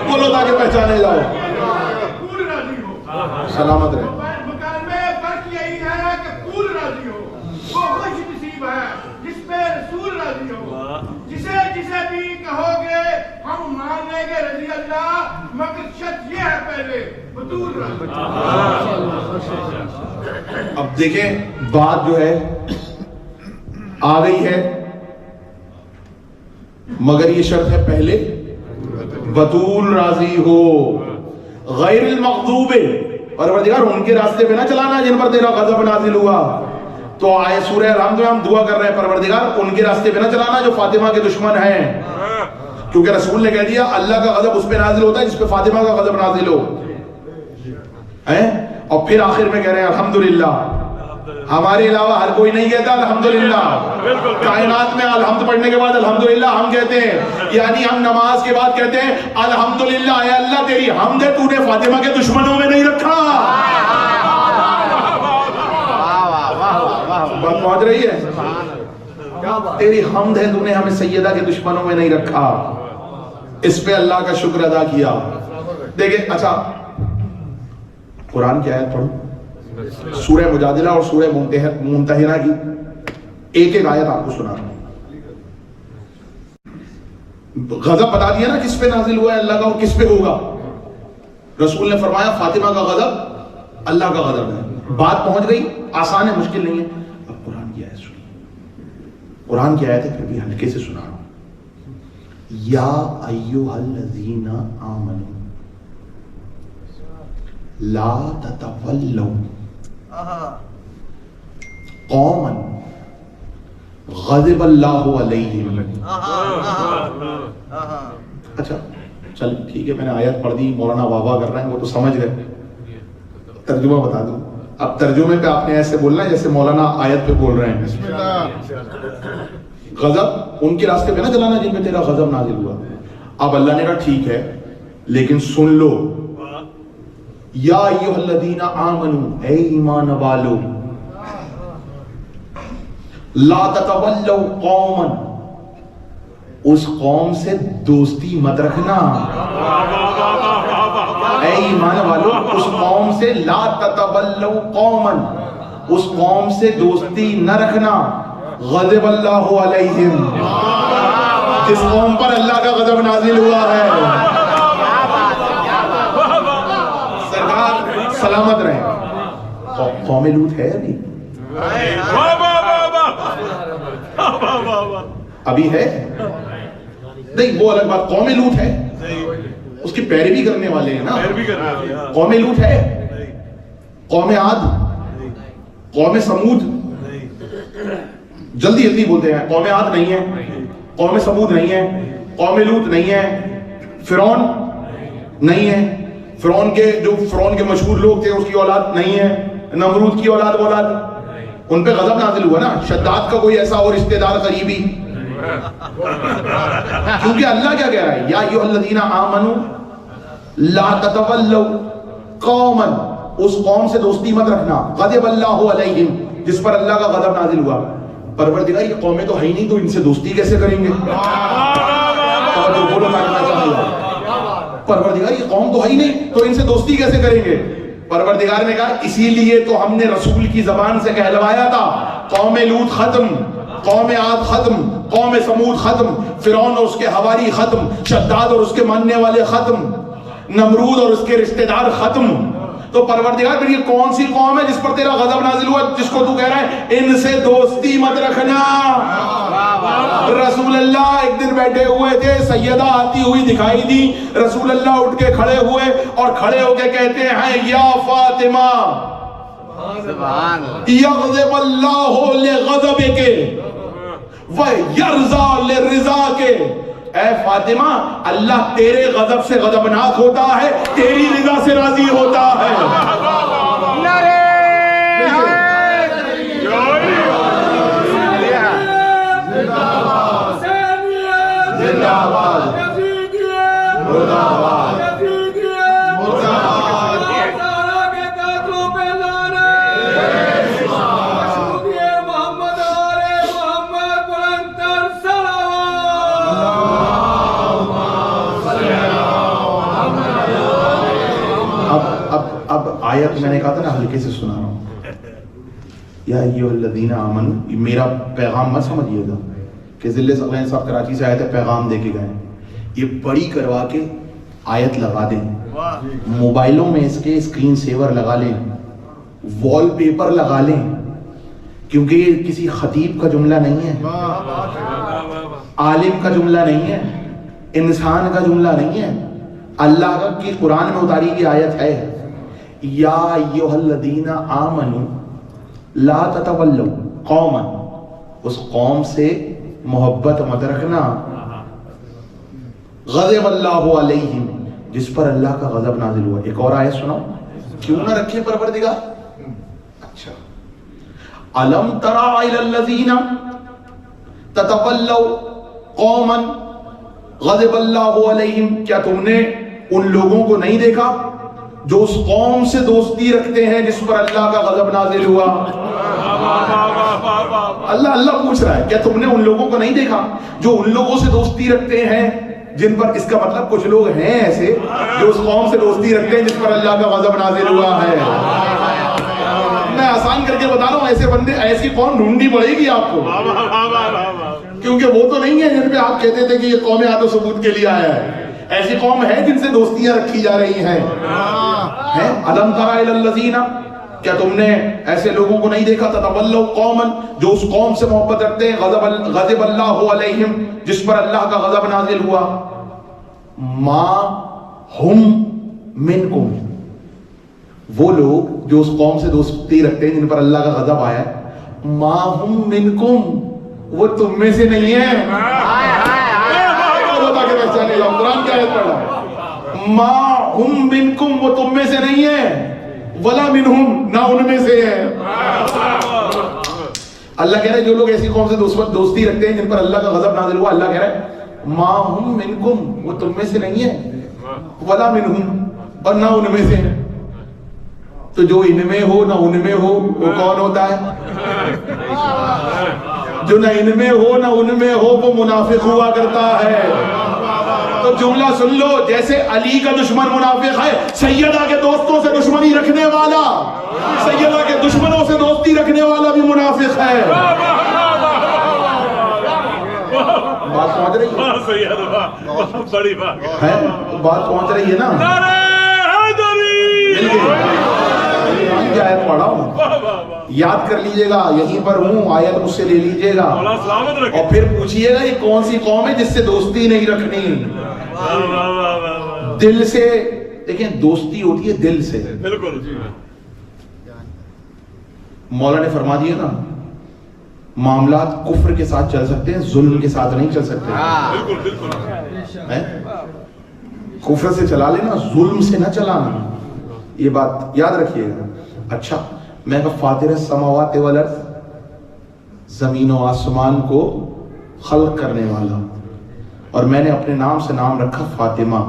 بولو تاکہ پہچانے جاؤ۔ سلامت رہے۔ جسے بھی کہو گے ہم مان لیں گے رضی اللہ، مگر شرط یہ ہے پہلے بطول راضی۔ اب دیکھیں بات جو ہے آ گئی ہے، مگر یہ شرط ہے پہلے بطول راضی ہو۔ غیر المغضوب، پروردگار ان کے راستے پہ نہ چلانا جن پر تیرا غضب نازل ہوا۔ تو آئے سورہ الحمد میں ہم دعا کر رہے ہیں پروردگار ان کے راستے پہ نہ چلانا جو فاطمہ کے دشمن ہیں، کیونکہ رسول نے کہہ دیا اللہ کا غضب اس پہ نازل ہوتا ہے جس پہ فاطمہ کا غضب نازل ہو۔ اور پھر آخر میں کہہ رہے ہیں الحمدللہ، ہمارے علاوہ ہر کوئی نہیں کہتا الحمدللہ۔ کائنات میں الحمد پڑھنے کے بعد الحمدللہ ہم کہتے ہیں، یعنی ہم نماز کے بعد کہتے ہیں الحمدللہ، اے اللہ تیری حمد ہے تو نے فاطمہ کے دشمنوں میں نہیں رکھا۔ بات پہنچ رہی ہے؟ تیری حمد ہے تو نے ہمیں سیدہ کے دشمنوں میں نہیں رکھا۔ اس پہ اللہ کا شکر ادا کیا۔ دیکھیں اچھا قرآن کی آیت پڑھو، سورہ مجادلہ اور سورہ ممتحنہ کی ایک ایک آیت آپ کو سنا۔ غضب بتا دیا نا کس پہ نازل ہوا ہے اللہ کا اور کس پہ ہوگا۔ رسول نے فرمایا فاطمہ کا غضب اللہ کا غضب ہے۔ بات پہنچ گئی، آسان ہے مشکل نہیں ہے۔ اب قرآن کی آیت سنیے، قرآن کی آیت ہے پھر بھی ہلکے سے سنا رہا ہوں۔ یا ایھا الذین آمنوا لا تتولوا قوما غضب اللہ علیہم۔ اچھا چل ٹھیک ہے، میں نے آیت پڑھ دی، مولانا واہ واہ کر رہے ہیں وہ تو سمجھ گئے، ترجمہ بتا دوں. اب ترجمے پہ آپ نے ایسے بولنا ہے جیسے مولانا آیت پہ بول رہے ہیں. غضب ان کے راستے پہ نہ چلانا جن پہ تیرا غضب نازل ہوا. اب اللہ نے کہا ٹھیک ہے لیکن سن لو, یا ایھا الذین آمنوا, اے ایمان والو, لا تتولوا قوما, اس قوم سے دوستی مت رکھنا. اے ایمان والو, اس قوم سے لا تتولوا قوما, اس قوم سے دوستی نہ رکھنا. غضب اللہ علیہم, جس قوم پر اللہ کا غضب نازل ہوا ہے. سرکار سلامت رہیں. قوم لوط ہے ابھی ہے نہیں, وہ الگ بات. قوم لوط ہے, اس کی پیروی کرنے والے ہیں نا. قوم لوط ہے, قوم عاد, قوم سمود, جلدی جلدی بولتے ہیں. قوم عاد نہیں ہے, قوم سمود نہیں ہے, قوم لوط نہیں ہے, فرعون نہیں ہے. فرعون کے مشہور لوگ تھے اس کی اولاد نہیں ہے. نمرود کی اولاد ان پہ غضب نازل ہوا نا. شداد کا کوئی ایسا اور رشتہ دار قریبی, کیونکہ اللہ کیا کہہ رہا ہے, یا ایھا الذین آمنوا لا تتولوا قوما, اس قوم سے دوستی مت رکھنا. غضب اللہ علیہم, جس پر اللہ کا غضب نازل ہوا. پروردگار یہ قومیں تو ہے ہی نہیں, تو ان سے دوستی کیسے کریں گے؟ پروردگار یہ قوم تو ہے ہی نہیں, تو ان سے دوستی کیسے کریں گے؟ پروردگار نے کہا اسی لیے تو ہم نے رسول کی زبان سے کہلوایا تھا, قوم لوط ختم, قوم عاد ختم, قوم سمود ختم, فرعون اور اس کے حواری ختم, شداد اور اس کے ماننے والے ختم, نمرود اور اس کے رشتہ دار ختم. تو پروردگار پھر یہ کون سی قوم ہے جس پر تیرا غضب نازل ہوا, جس کو تو کہہ رہا ہے ان سے دوستی مت رکھنا؟ رسول اللہ ایک دن بیٹھے ہوئے تھے, سیدہ آتی ہوئی دکھائی دی. رسول اللہ اٹھ کے کھڑے ہوئے اور کھڑے ہو کے کہتے ہیں, یا فاطمہ یغضب اللہ لغضبک ویرضی لرضاک. اے فاطمہ, اللہ تیرے غضب سے غضبناک ہوتا ہے, تیری رضا سے راضی ہوتا ہے. زندہ آباد, مردہ آباد, اب آیت میں نے کہا تھا نا ہلکے سے سنا رہا ہوں. یا ایھا الذین آمنوا, میرا پیغام مت سمجھیے گا کہ ذلے سغلین صاحب کراچی سے آئے تھے پیغام دے کے گئے. یہ بڑی کروا کے آیت لگا دیں, موبائلوں میں اس کے اسکرین سیور لگا لیں, وال پیپر لگا لیں, کیونکہ یہ کسی خطیب کا جملہ نہیں ہے, عالم کا جملہ نہیں ہے, انسان کا جملہ نہیں ہے, اللہ کی قرآن میں اتاری کی آیت ہے. یا ایھا الذین آمنوا لا تتولوا قوما, اس قوم سے محبت مت رکھنا. غضب اللہ علیہم, جس پر اللہ کا غضب نازل ہوا. ایک اور آیت سناؤ, کیوں نہ رکھے پروردگار. اچھا, الم تری الی الذین تتولوا قوما غضب اللہ علیہم, کیا تم نے ان لوگوں کو نہیں دیکھا جو اس قوم سے دوستی رکھتے ہیں جس پر اللہ کا غضب نازل ہوا. اللہ پوچھ رہا ہے, کیا تم نے ان لوگوں کو نہیں دیکھا جو ان لوگوں سے دوستی رکھتے ہیں جن پر, اس کا مطلب کچھ لوگ ہیں ایسے جو اس قوم سے دوستی رکھتے ہیں جس پر اللہ کا غضب نازل ہوا ہے. میں آسان کر کے بتا رہا ہوں, ایسے بندے, ایسی قوم ڈھونڈنی پڑے گی آپ کو, کیونکہ وہ تو نہیں ہے جن پہ آپ کہتے تھے کہ یہ قوم عاد و ثمود کے لیے آیا ہے. ایسی قوم ہے جن سے دوستیاں رکھی جا رہی ہیں. الم تری الی الذین, کیا تم نے ایسے لوگوں کو نہیں دیکھا, تتولوا قوما, جو اس قوم سے محبت رکھتے ہیں, غضب اللہ علیہم, جس پر اللہ کا غضب نازل ہوا. ما ہم منکم, وہ لوگ جو اس قوم سے دوستی رکھتے ہیں جن پر اللہ کا غضب آیا ہے, ما ہم منکم, وہ تم میں سے نہیں ہے. قرآن کی آیت پڑھ رہا ہے, ما ہم منکم, وہ تم میں سے نہیں ہے. ولا منہم، نہ ان میں سے ہے. اللہ کہہ رہے ہیں جو لوگ ایسی قوم سے دوستی رکھتے ہیں جن پر اللہ کا غضب نازل ہوا، اللہ کہہ رہا ہے ما ہم منکم، وہ تم میں سے نہیں ہے، ولا منہم، اور نہ ان میں سے ہے. تو جو ان میں ہو نہ ان میں ہو وہ کون ہوتا ہے؟ جو نہ ان میں ہو نہ ان میں ہو وہ منافق ہوا کرتا ہے. تو جملہ سن لو، جیسے علی کا دشمن منافق ہے، سیدہ کے دوستوں سے دشمنی رکھنے والا، سیدہ کے دشمنوں سے دوستی رکھنے والا بھی منافق ہے. بات پہنچ رہی ہے؟ بڑی بات ہے بات پہنچ رہی ہے نا؟ مل گئی؟ یہ آیت پڑھا ہوں، یاد کر لیجئے گا، یہیں پر ہوں، آیت مجھ سے لے لیجئے گا اور پھر پوچھئے گا یہ کون سی قوم ہے جس سے دوستی نہیں رکھنی. دل سے دیکھیں، دوستی ہوتی ہے دل سے. بالکل. مولا نے فرما دیا نا، معاملات کفر کے ساتھ چل سکتے ہیں، ظلم کے ساتھ نہیں چل سکتے. بالکل بالکل. کفر سے چلا لینا، ظلم سے نہ چلانا، یہ بات یاد رکھیے گا. اچھا، میں کہا فاطر السماوات والارض، زمین و آسمان کو خلق کرنے والا، اور میں نے اپنے نام سے نام رکھا فاطمہ.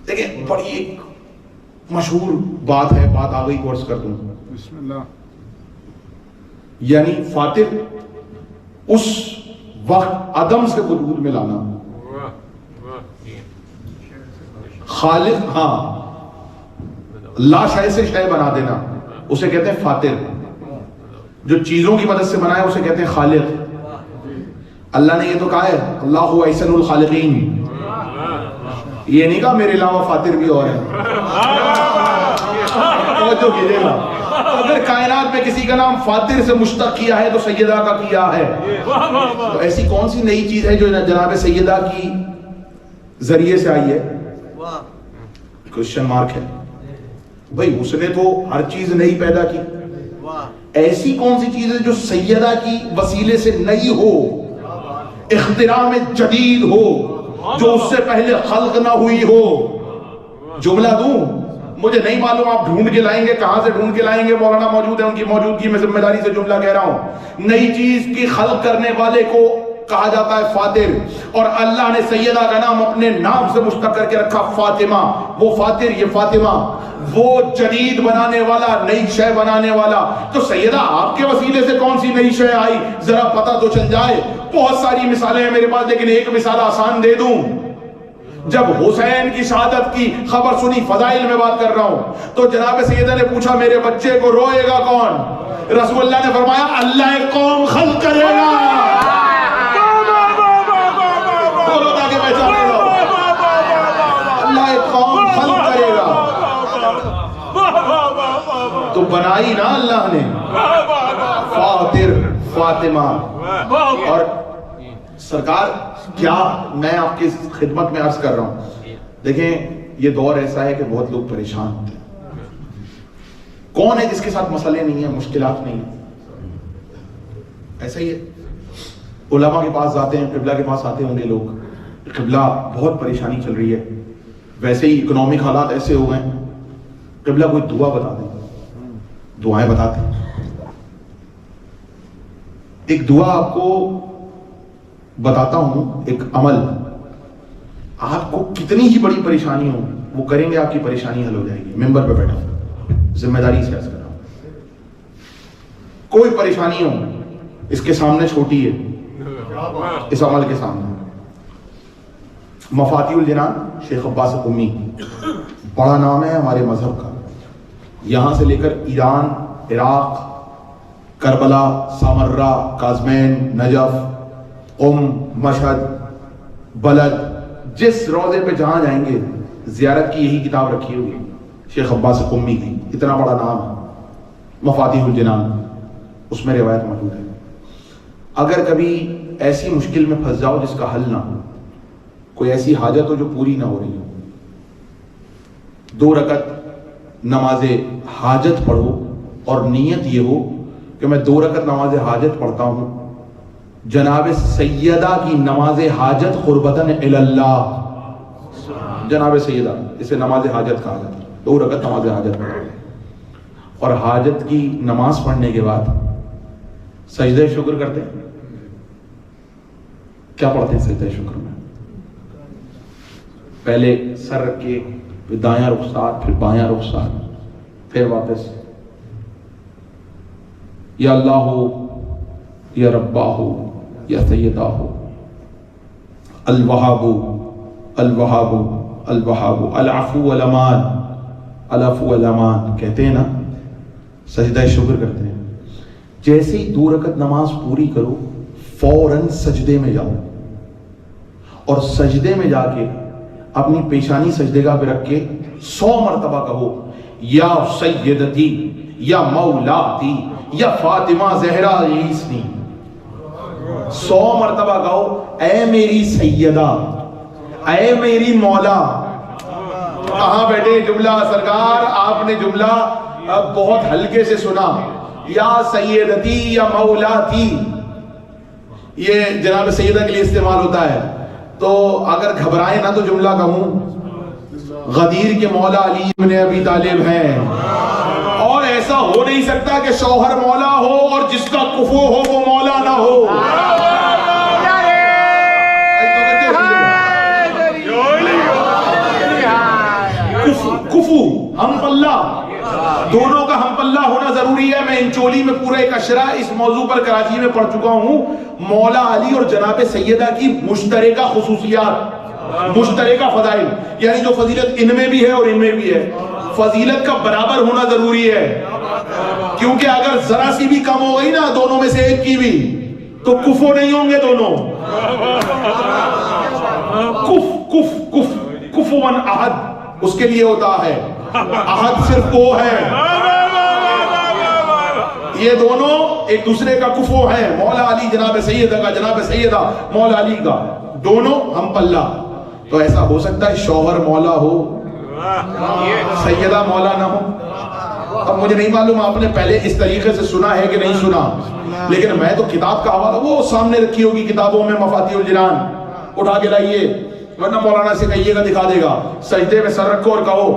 دیکھیں بڑی ایک مشہور بات ہے، بات آ گئی کورس کر دوں. بسم اللہ. یعنی فاطر اس وقت عدم سے وجود میں لانا، خالق ہاں لا شے سے شے بنا دینا، اسے کہتے ہیں فاطر. جو چیزوں کی مدد سے بنایا اسے کہتے ہیں خالق. اللہ نے یہ تو کہا ہے اللہ احسن الخالقین، یہ نہیں کہا میرے علاوہ فاطر بھی اور ہے. توجہ کیجئے گا، اگر کائنات میں کسی کا نام فاطر سے مشتق کیا ہے تو سیدہ کا کیا ہے. تو ایسی کون سی نئی چیز ہے جو جناب سیدہ کی ذریعے سے آئی ہے؟ کوشچن مارک ہے بھئی. اس نے تو ہر چیز نئی پیدا کی، ایسی کون سی چیز ہے جو سیدہ کی وسیلے سے نئی ہو، اختراع میں جدید ہو، جو اس سے پہلے خلق نہ ہوئی ہو؟ جملہ دوں؟ مجھے نہیں معلوم، آپ ڈھونڈ کے لائیں گے، کہاں سے ڈھونڈ کے لائیں گے؟ مولانا موجود ہیں، ان کی موجودگی میں ذمہ داری سے جملہ کہہ رہا ہوں. نئی چیز کی خلق کرنے والے کو کہا جاتا ہے فاطر، اور اللہ نے سیدہ کا نام اپنے نام سے مشتق کر کے رکھا فاطمہ. وہ فاطر، یہ فاطمہ، وہ جدید بنانے والا، نئی شے بنانے والا. تو سیدہ آپ کے وسیلے سے کون سی نئی شے آئی؟ ذرا پتہ تو چل جائے. بہت ساری مثالیں ہیں میرے پاس، لیکن ایک مثال آسان دے دوں. جب حسین کی شہادت کی خبر سنی، فضائل میں بات کر رہا ہوں، تو جناب سیدہ نے پوچھا میرے بچے کو روئے گا کون؟ رسول اللہ نے فرمایا اللہ ایک قوم خلق کرے گا. بولو تاکہ پہچانے لو، اللہ ایک قوم خلق کرے گا. تو بنائی نا اللہ نے فاطر، فاطمہ. اور سرکار کیا میں آپ کی خدمت میں عرض کر رہا ہوں، دیکھیں یہ دور ایسا ہے کہ بہت لوگ پریشان ہوتے ہیں. کون ہے جس کے ساتھ مسئلے نہیں ہیں، مشکلات نہیں ہیں؟ ایسا ہی ہے. علماء کے پاس جاتے ہیں، قبلہ کے پاس آتے ہوں گے لوگ، قبلہ بہت پریشانی چل رہی ہے، ویسے ہی اکنامک حالات ایسے ہو گئے، قبلہ کوئی دعا بتا دیں. دعائیں بتاتے ہیں. ایک دعا آپ کو بتاتا ہوں، ایک عمل، آپ کو کتنی ہی بڑی پریشانی ہو وہ کریں گے، آپ کی پریشانی حل ہو جائے گی. ممبر پہ بیٹھا ہوں، ذمہ داری سے عرض کر رہا ہوں، کوئی پریشانی ہو اس کے سامنے چھوٹی ہے، اس عمل کے سامنے. مفاتیح الجنان شیخ عباس قمی، بڑا نام ہے ہمارے مذہب کا. یہاں سے لے کر ایران، عراق، کربلا، سامرہ، کاظمین، نجف، قم، مشہد، بلد، جس روضے پہ جہاں جائیں گے زیارت کی یہی کتاب رکھی ہوئی شیخ عباس قمی کی. اتنا بڑا نام ہے مفاتیح الجنان، اس میں روایت موجود ہے. اگر کبھی ایسی مشکل میں پھنس جاؤ جس کا حل نہ ہو، کوئی ایسی حاجت ہو جو پوری نہ ہو رہی ہو، 2 رکعت نماز حاجت پڑھو اور نیت یہ ہو کہ میں 2 رکعت نماز حاجت پڑھتا ہوں جناب سیدہ کی نماز حاجت قربتاً اللہ. جناب سیدہ، اسے نماز حاجت کہا جاتا ہے. 2 رکعت نماز حاجت پڑھو. اور حاجت کی نماز پڑھنے کے بعد سجدہ شکر کرتے ہیں؟ کیا پڑھتے ہیں سجدہ شکر میں؟ پہلے سر رکھ کے، پھر دایاں رخسار، پھر بایاں رخسار، پھر واپس یا اللہ ہو، یا ربا ہو، یا سیدہ ہو، الوہاب الوہاب الوہاب، العفو والامان، العفو والامان کہتے ہیں نا، سجدہ شکر کرتے ہیں۔ جیسے ہی 2 رکعت نماز پوری کرو فوراً سجدے میں جاؤ، اور سجدے میں جا کے اپنی پیشانی سجدگاہ پہ رکھ کے 100 مرتبہ کہو یا سیدتی، یا مولاتی، یا فاطمہ زہرا عیسنی۔ 100 مرتبہ کہو اے میری سیدہ، اے میری مولا۔ کہاں بیٹھے جملہ سرکار؟ آپ نے جملہ بہت ہلکے سے سنا، یا سیدتی یا مولاتی، یہ جناب سیدہ کے لیے استعمال ہوتا ہے۔ تو اگر گھبرائیں نہ تو جملہ کہوں، غدیر کے مولا علی بن ابی طالب ہیں، اور ایسا ہو نہیں سکتا کہ شوہر مولا ہو اور جس کا کفو ہو وہ مولا نہ ہو۔ کفو ہم پلہ، دونوں کا ہم پلہ ہونا ضروری ہے۔ میں انچولی میں پورا ایک اشرہ اس موضوع پر کراچی میں پڑھ چکا ہوں، مولا علی اور جناب سیدہ کی مشترکہ خصوصیات، مشترکہ فضائل، یعنی جو فضیلت ان میں بھی ہے اور ان میں بھی ہے، فضیلت کا برابر ہونا ضروری ہے، کیونکہ اگر ذرا سی بھی کم ہو گئی نا دونوں میں سے ایک کی بھی تو کفو نہیں ہوں گے دونوں۔ کفوان احد اس کے لیے ہوتا ہے، احد صرف وہ ہے، یہ دونوں ایک دوسرے کا کفو ہے۔ مولا علی جناب سیدہ کا، جناب سیدہ مولا علی کا، دونوں ہم پلہ۔ تو ایسا ہو سکتا ہے شوہر مولا ہو، سیدہ مولا نہ ہو؟ اب مجھے نہیں معلوم آپ نے پہلے اس طریقے سے سنا ہے کہ نہیں سنا، لیکن میں تو کتاب کا حوالہ وہ سامنے رکھی ہوگی کتابوں میں، مفاتیح الجنان اٹھا کے لائیے، ورنہ مولانا سے کہیے گا دکھا دے گا۔ سجدے میں سر رکھو اور کہو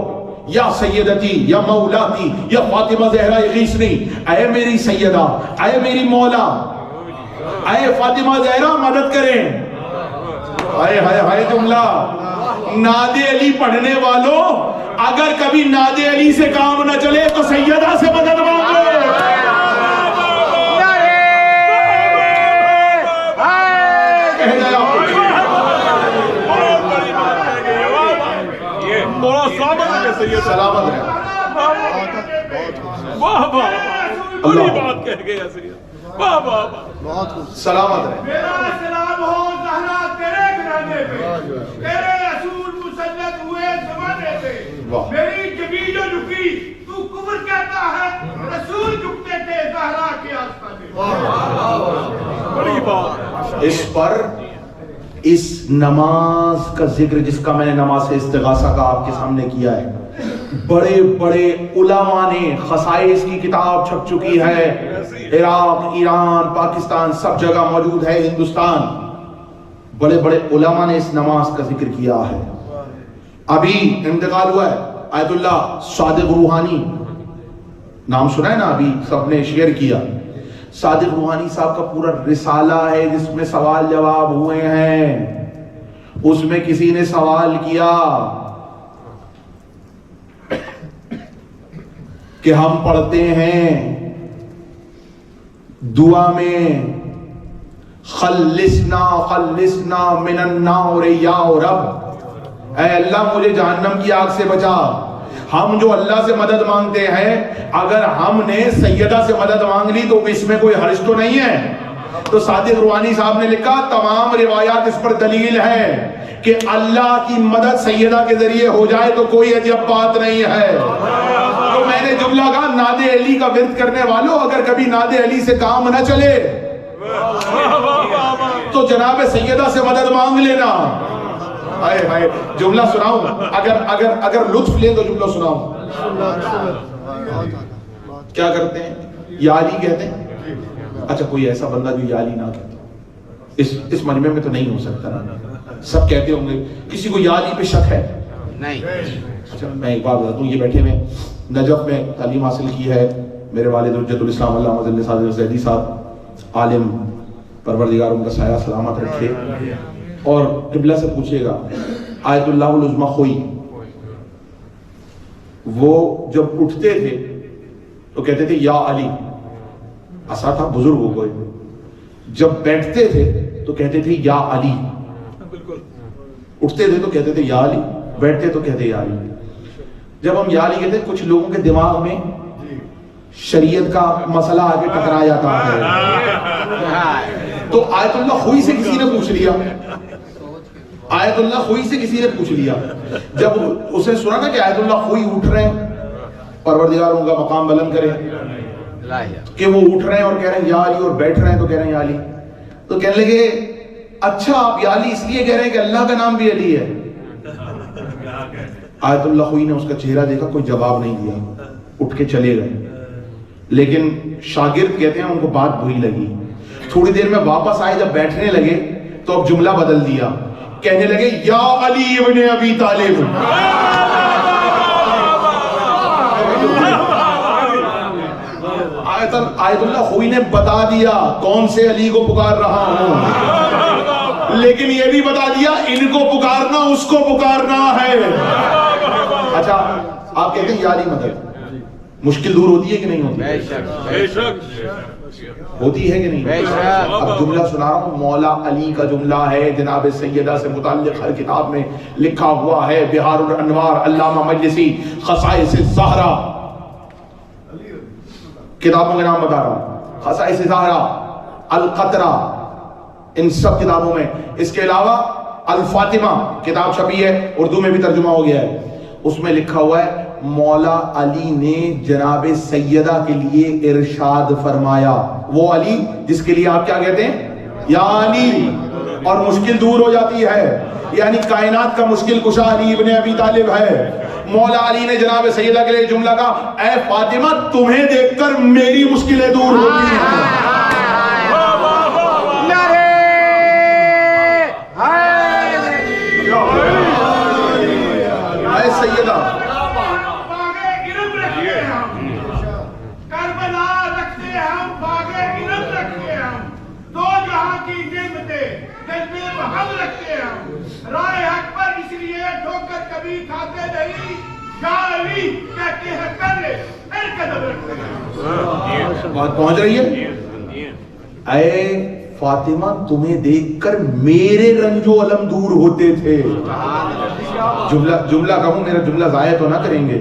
یا سیدتی یا مولاتی یا فاطمہ زہرا غیثنی، اے میری سیدہ، اے میری مولا، اے فاطمہ زہرا مدد کریں۔ ہائے ہائے ہائے جملہ، ناد علی پڑھنے والوں اگر کبھی ناد علی سے کام نہ چلے تو سیدہ سے مدد مانگو۔ سلامت رہے، بڑی بات کہہ گئے سلامت رہے۔ میرا سلام ہو زہرا تیرے گھرانے پہ، تیرے رسول مسلط ہوئے زمانے پہ، میری جبین جو جھکی تو کفر کہتا ہے، رسول جھکتے تھے زہرا کے آستانے۔ بڑی بات اس پر اس نماز کا ذکر جس کا میں نے نماز استغاثہ کا آپ کے سامنے کیا ہے، بڑے بڑے علماء نے، خصائص کی کتاب چھپ چکی ہے، عراق، ایران، پاکستان، سب جگہ موجود ہے، ہندوستان، بڑے بڑے علماء نے اس نماز کا ذکر کیا ہے۔ ابھی انتقال ہوا ہے آیت اللہ صادق روحانی، نام سنا ہے نا، ابھی سب نے شیئر کیا۔ صادق روحانی صاحب کا پورا رسالہ ہے جس میں سوال جواب ہوئے ہیں۔ اس میں کسی نے سوال کیا کہ ہم پڑھتے ہیں دعا میں خلصنا خلصنا من النار یا رب، اے اللہ مجھے جہنم کی آگ سے بچا۔ ہم جو اللہ سے مدد مانگتے ہیں، اگر ہم نے سیدہ سے مدد مانگ لی تو اس میں کوئی حرج تو نہیں ہے؟ تو صادق روحانی صاحب نے لکھا تمام روایات اس پر دلیل ہے کہ اللہ کی مدد سیدہ کے ذریعے ہو جائے تو کوئی عجب بات نہیں ہے۔ تو میں نے جملہ کہا ناد علی کا ورد کرنے والوں اگر کبھی ناد علی سے کام نہ چلے تو جناب سیدہ سے مدد مانگ لینا۔ ہائے ہائے، جملہ سناؤں؟ اگر لطف لیں تو جملہ سناؤں؟ کیا کرتے ہیں؟ یا علی کہتے ہیں؟ اچھا کوئی ایسا بندہ جو یا علی نہ کہتا اس مجمع میں تو نہیں ہو سکتا نا، سب کہتے ہوں گے۔ کسی کو یا علی پہ شک ہے؟ نہیں. اچھا میں ایک بات بتاتا ہوں، یہ بیٹھے ہوئے نجف میں تعلیم حاصل کی ہے میرے والد حجت الاسلام علامہ ظل صادق زیدی صاحب، عالم، پروردگار ان کا سایہ سلامت رکھے. اور قبلہ سے پوچھئے گا، آیت اللہ العظمی خوئی، وہ جب اٹھتے تھے تو کہتے تھے یا علی، ایسا تھا بزرگ ہو گئے. جب بیٹھتے تھے تو کہتے تھے یا علی، اٹھتے تھے تو کہتے تھے یا علی، بیٹھتے تو کہتے یا علی. جب ہم یا علی کہتے کچھ لوگوں کے دماغ میں شریعت کا مسئلہ آ کے ٹکرا جاتا ہے. تو آیت اللہ خوئی سے کسی نے پوچھ لیا، آیت اللہ خوئی سے کسی نے پوچھ لیا. جب اسے سنا نا کہ آیت اللہ خوئی اٹھ رہے ہیں، پروردگار ان کا مقام بلند کرے، کہ وہ اٹھ رہے ہیں اور کہہ رہے ہیں یا علی، اور بیٹھ رہے ہیں تو کہہ رہے ہیں یا علی، تو کہنے لگے اچھا آپ یا علی اس لیے کہہ رہے ہیں کہ اللہ کا نام بھی علی ہے. آیت اللہ خوئی نے اس کا چہرہ دیکھا، کوئی جواب نہیں دیا، اٹھ کے چلے گئے. لیکن شاگرد کہتے ہیں ان کو بات بری لگی. تھوڑی دیر میں واپس آئے، جب بیٹھنے لگے تو اب جملہ بدل دیا، کہنے لگے یا علی ابن ابی طالب. آیت اللہ خوئی نے بتا دیا کون سے علی کو پکار رہا ہوں، لیکن یہ بھی بتا دیا ان کو پکارنا اس کو پکارنا ہے. اچھا آپ کہتے ہیں یا علی مدد، مشکل دور ہوتی ہے کہ نہیں ہوتی؟ بے شک ہوتی ہے کہ نہیں؟ اب جملہ سنا رہا ہوں، مولا علی کا جملہ ہے، جناب سیدہ سے متعلق ہر کتاب میں لکھا ہوا ہے. بہار الانوار علامہ مجلسی، خصائص الزہرا، کتابوں کے نام بتا رہا ہوں، خصائص الزہرا، القطرہ، ان سب کتابوں میں. اس کے علاوہ الفاطمہ کتاب چھپی ہے، اردو میں بھی ترجمہ ہو گیا ہے، اس میں لکھا ہوا ہے مولا علی نے جناب سیدہ کے لیے ارشاد فرمایا. وہ علی جس کے لیے آپ کیا کہتے ہیں؟ یا علی. اور مشکل دور ہو جاتی ہے، یعنی کائنات کا مشکل کشا علی ابن ابی طالب ہے. مولا علی نے جناب سیدہ کے لیے جملہ کہا، اے فاطمہ تمہیں دیکھ کر میری مشکلیں دور ہوتی ہیں. اے سیدہ رائے حق پر اس لیے ٹھوکر کبھی کھاتے نہیں، یا علی کہتے ہیں پہلے پھر قدم رکھتے ہیں. بات پہنچ رہی ہے؟ اے فاطمہ تمہیں دیکھ کر میرے رنج و علم دور ہوتے تھے. جملہ کہوں، میرا جملہ ضائع تو نہ کریں گے.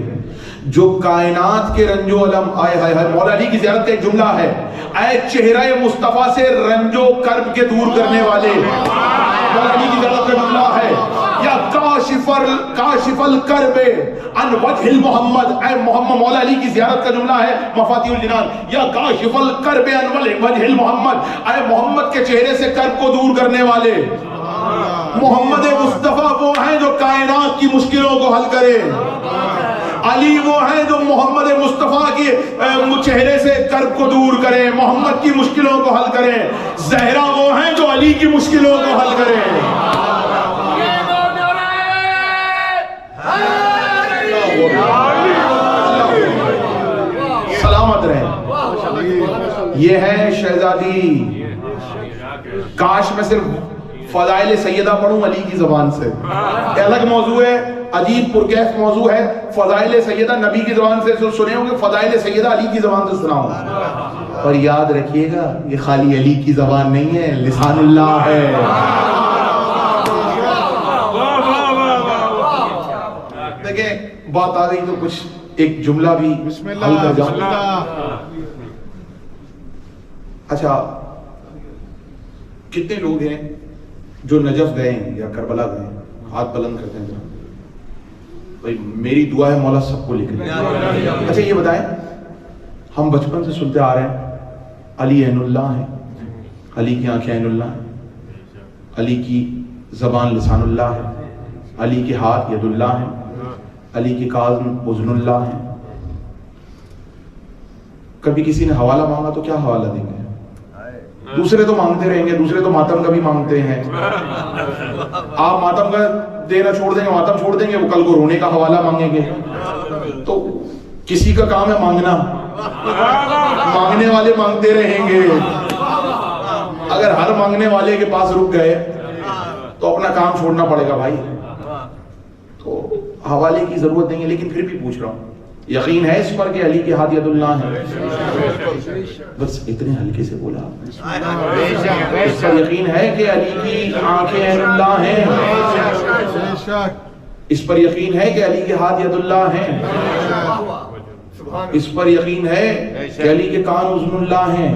جو کائنات کے رنج و علم، آئے ہائے ہائے، مولا علی کی زیارت کا ایک جملہ ہے، اے چہرہ مصطفیٰ سے رنج و کرب کے دور کرنے والے. مولا علی کی زیارت کا جملہ ہے، یا کاشف الکرب عن وجہ المحمد. اے محمد، مولا علی کی زیارت کا جملہ ہے مفاتیح الجنان، یا کاشف الکرب عن وجہ المحمد. اے محمد کے چہرے سے کرب کو دور کرنے والے. محمد مصطفیٰ وہ ہیں جو کائنات کی مشکلوں کو حل کرے. علی وہ ہیں جو محمد مصطفیٰ کے چہرے سے کرب کو دور کرے، محمد کی مشکلوں کو حل کرے. زہرا وہ ہیں جو علی کی مشکلوں کو حل کرے. سلامت رہے. یہ ہے شہزادی. کاش میں صرف فضائل سیدہ پڑھوں علی کی زبان سے، الگ موضوع ہے، عجیب پرکیف موضوع ہے. فضائل سیدہ نبی کی زبان سے سنے ہوں گے، فضائل سیدہ علی کی زبان سے سناؤں. اور یاد رکھیے گا یہ خالی علی کی زبان نہیں ہے، لسان اللہ ہے. دیکھیں بات آ گئی تو کچھ ایک جملہ بھی حل کر جاؤں. اچھا کتنے لوگ ہیں جو نجف گئے ہیں یا کربلا گئے ہیں؟ ہاتھ بلند کرتے ہیں. بھائی میری دعا ہے مولا سب کو لے کے. اچھا یہ بتائیں، ہم بچپن سے سنتے آ رہے ہیں علی عین اللہ ہے، علی کی آنکھیں عین اللہ ہیں، علی کی زبان لسان اللہ ہے، علی کے ہاتھ ید اللہ ہیں، علی کی کاظم اذن اللہ ہیں. کبھی کسی نے حوالہ مانگا تو کیا حوالہ دیں گے؟ دوسرے تو مانگتے رہیں گے، دوسرے تو ماتم کا بھی مانگتے ہیں. آپ ماتم کا دینا چھوڑ دیں گے، ماتم چھوڑ دیں گے، وہ کل کو رونے کا حوالہ مانگیں گے. تو کسی کا کام ہے مانگنا، مانگنے والے مانگتے رہیں گے. اگر ہر مانگنے والے کے پاس رک گئے تو اپنا کام چھوڑنا پڑے گا بھائی. تو حوالے کی ضرورت نہیں ہے، لیکن پھر بھی پوچھ رہا ہوں، یقین ہے اس پر کہ علی کے ہاتھ ید اللہ ہے؟ بس اتنے ہلکے سے بولا. اس پر یقین ہے کہ علی کی آنکھیں عین اللہ ہیں؟ اس پر یقین ہے کہ علی کے ہاتھ ید اللہ ہیں؟ اس پر یقین ہے کہ علی کے کان اذن اللہ ہیں؟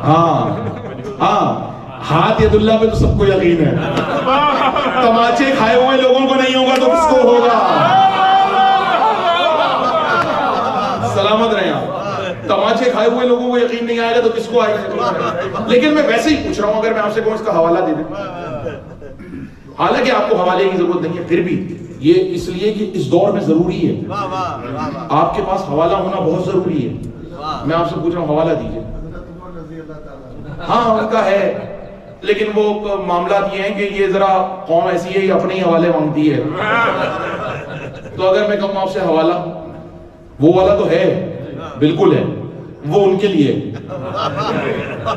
ہاں ہاتھ ید اللہ پہ تو سب کو یقین ہے. تماچے کھائے ہوئے لوگوں کو نہیں ہوگا تو کس کو ہوگا؟ سلامت رہیں آپ. تماچے کھائے ہوئے لوگوں کو یقین نہیں آئے گا تو کس کو آئے گا؟ لیکن میں ویسے ہی پوچھ رہا ہوں، اگر میں آپ سے کہوں اس کا حوالہ دے دیں. حالانکہ آپ کو حوالے کی ضرورت نہیں ہے، پھر بھی یہ اس لیے کہ اس دور میں ضروری ہے، آپ کے پاس حوالہ ہونا بہت ضروری ہے. میں آپ سے پوچھ رہا ہوں حوالہ دیجئے. ہاں ان کا ہے، لیکن وہ معاملات یہ ہیں کہ یہ ذرا قوم ایسی ہے، یہ اپنے ہی حوالے مانگتی ہے. تو اگر میں کہوں آپ سے حوالہ، وہ والا تو ہے، بالکل ہے، وہ ان کے لیے،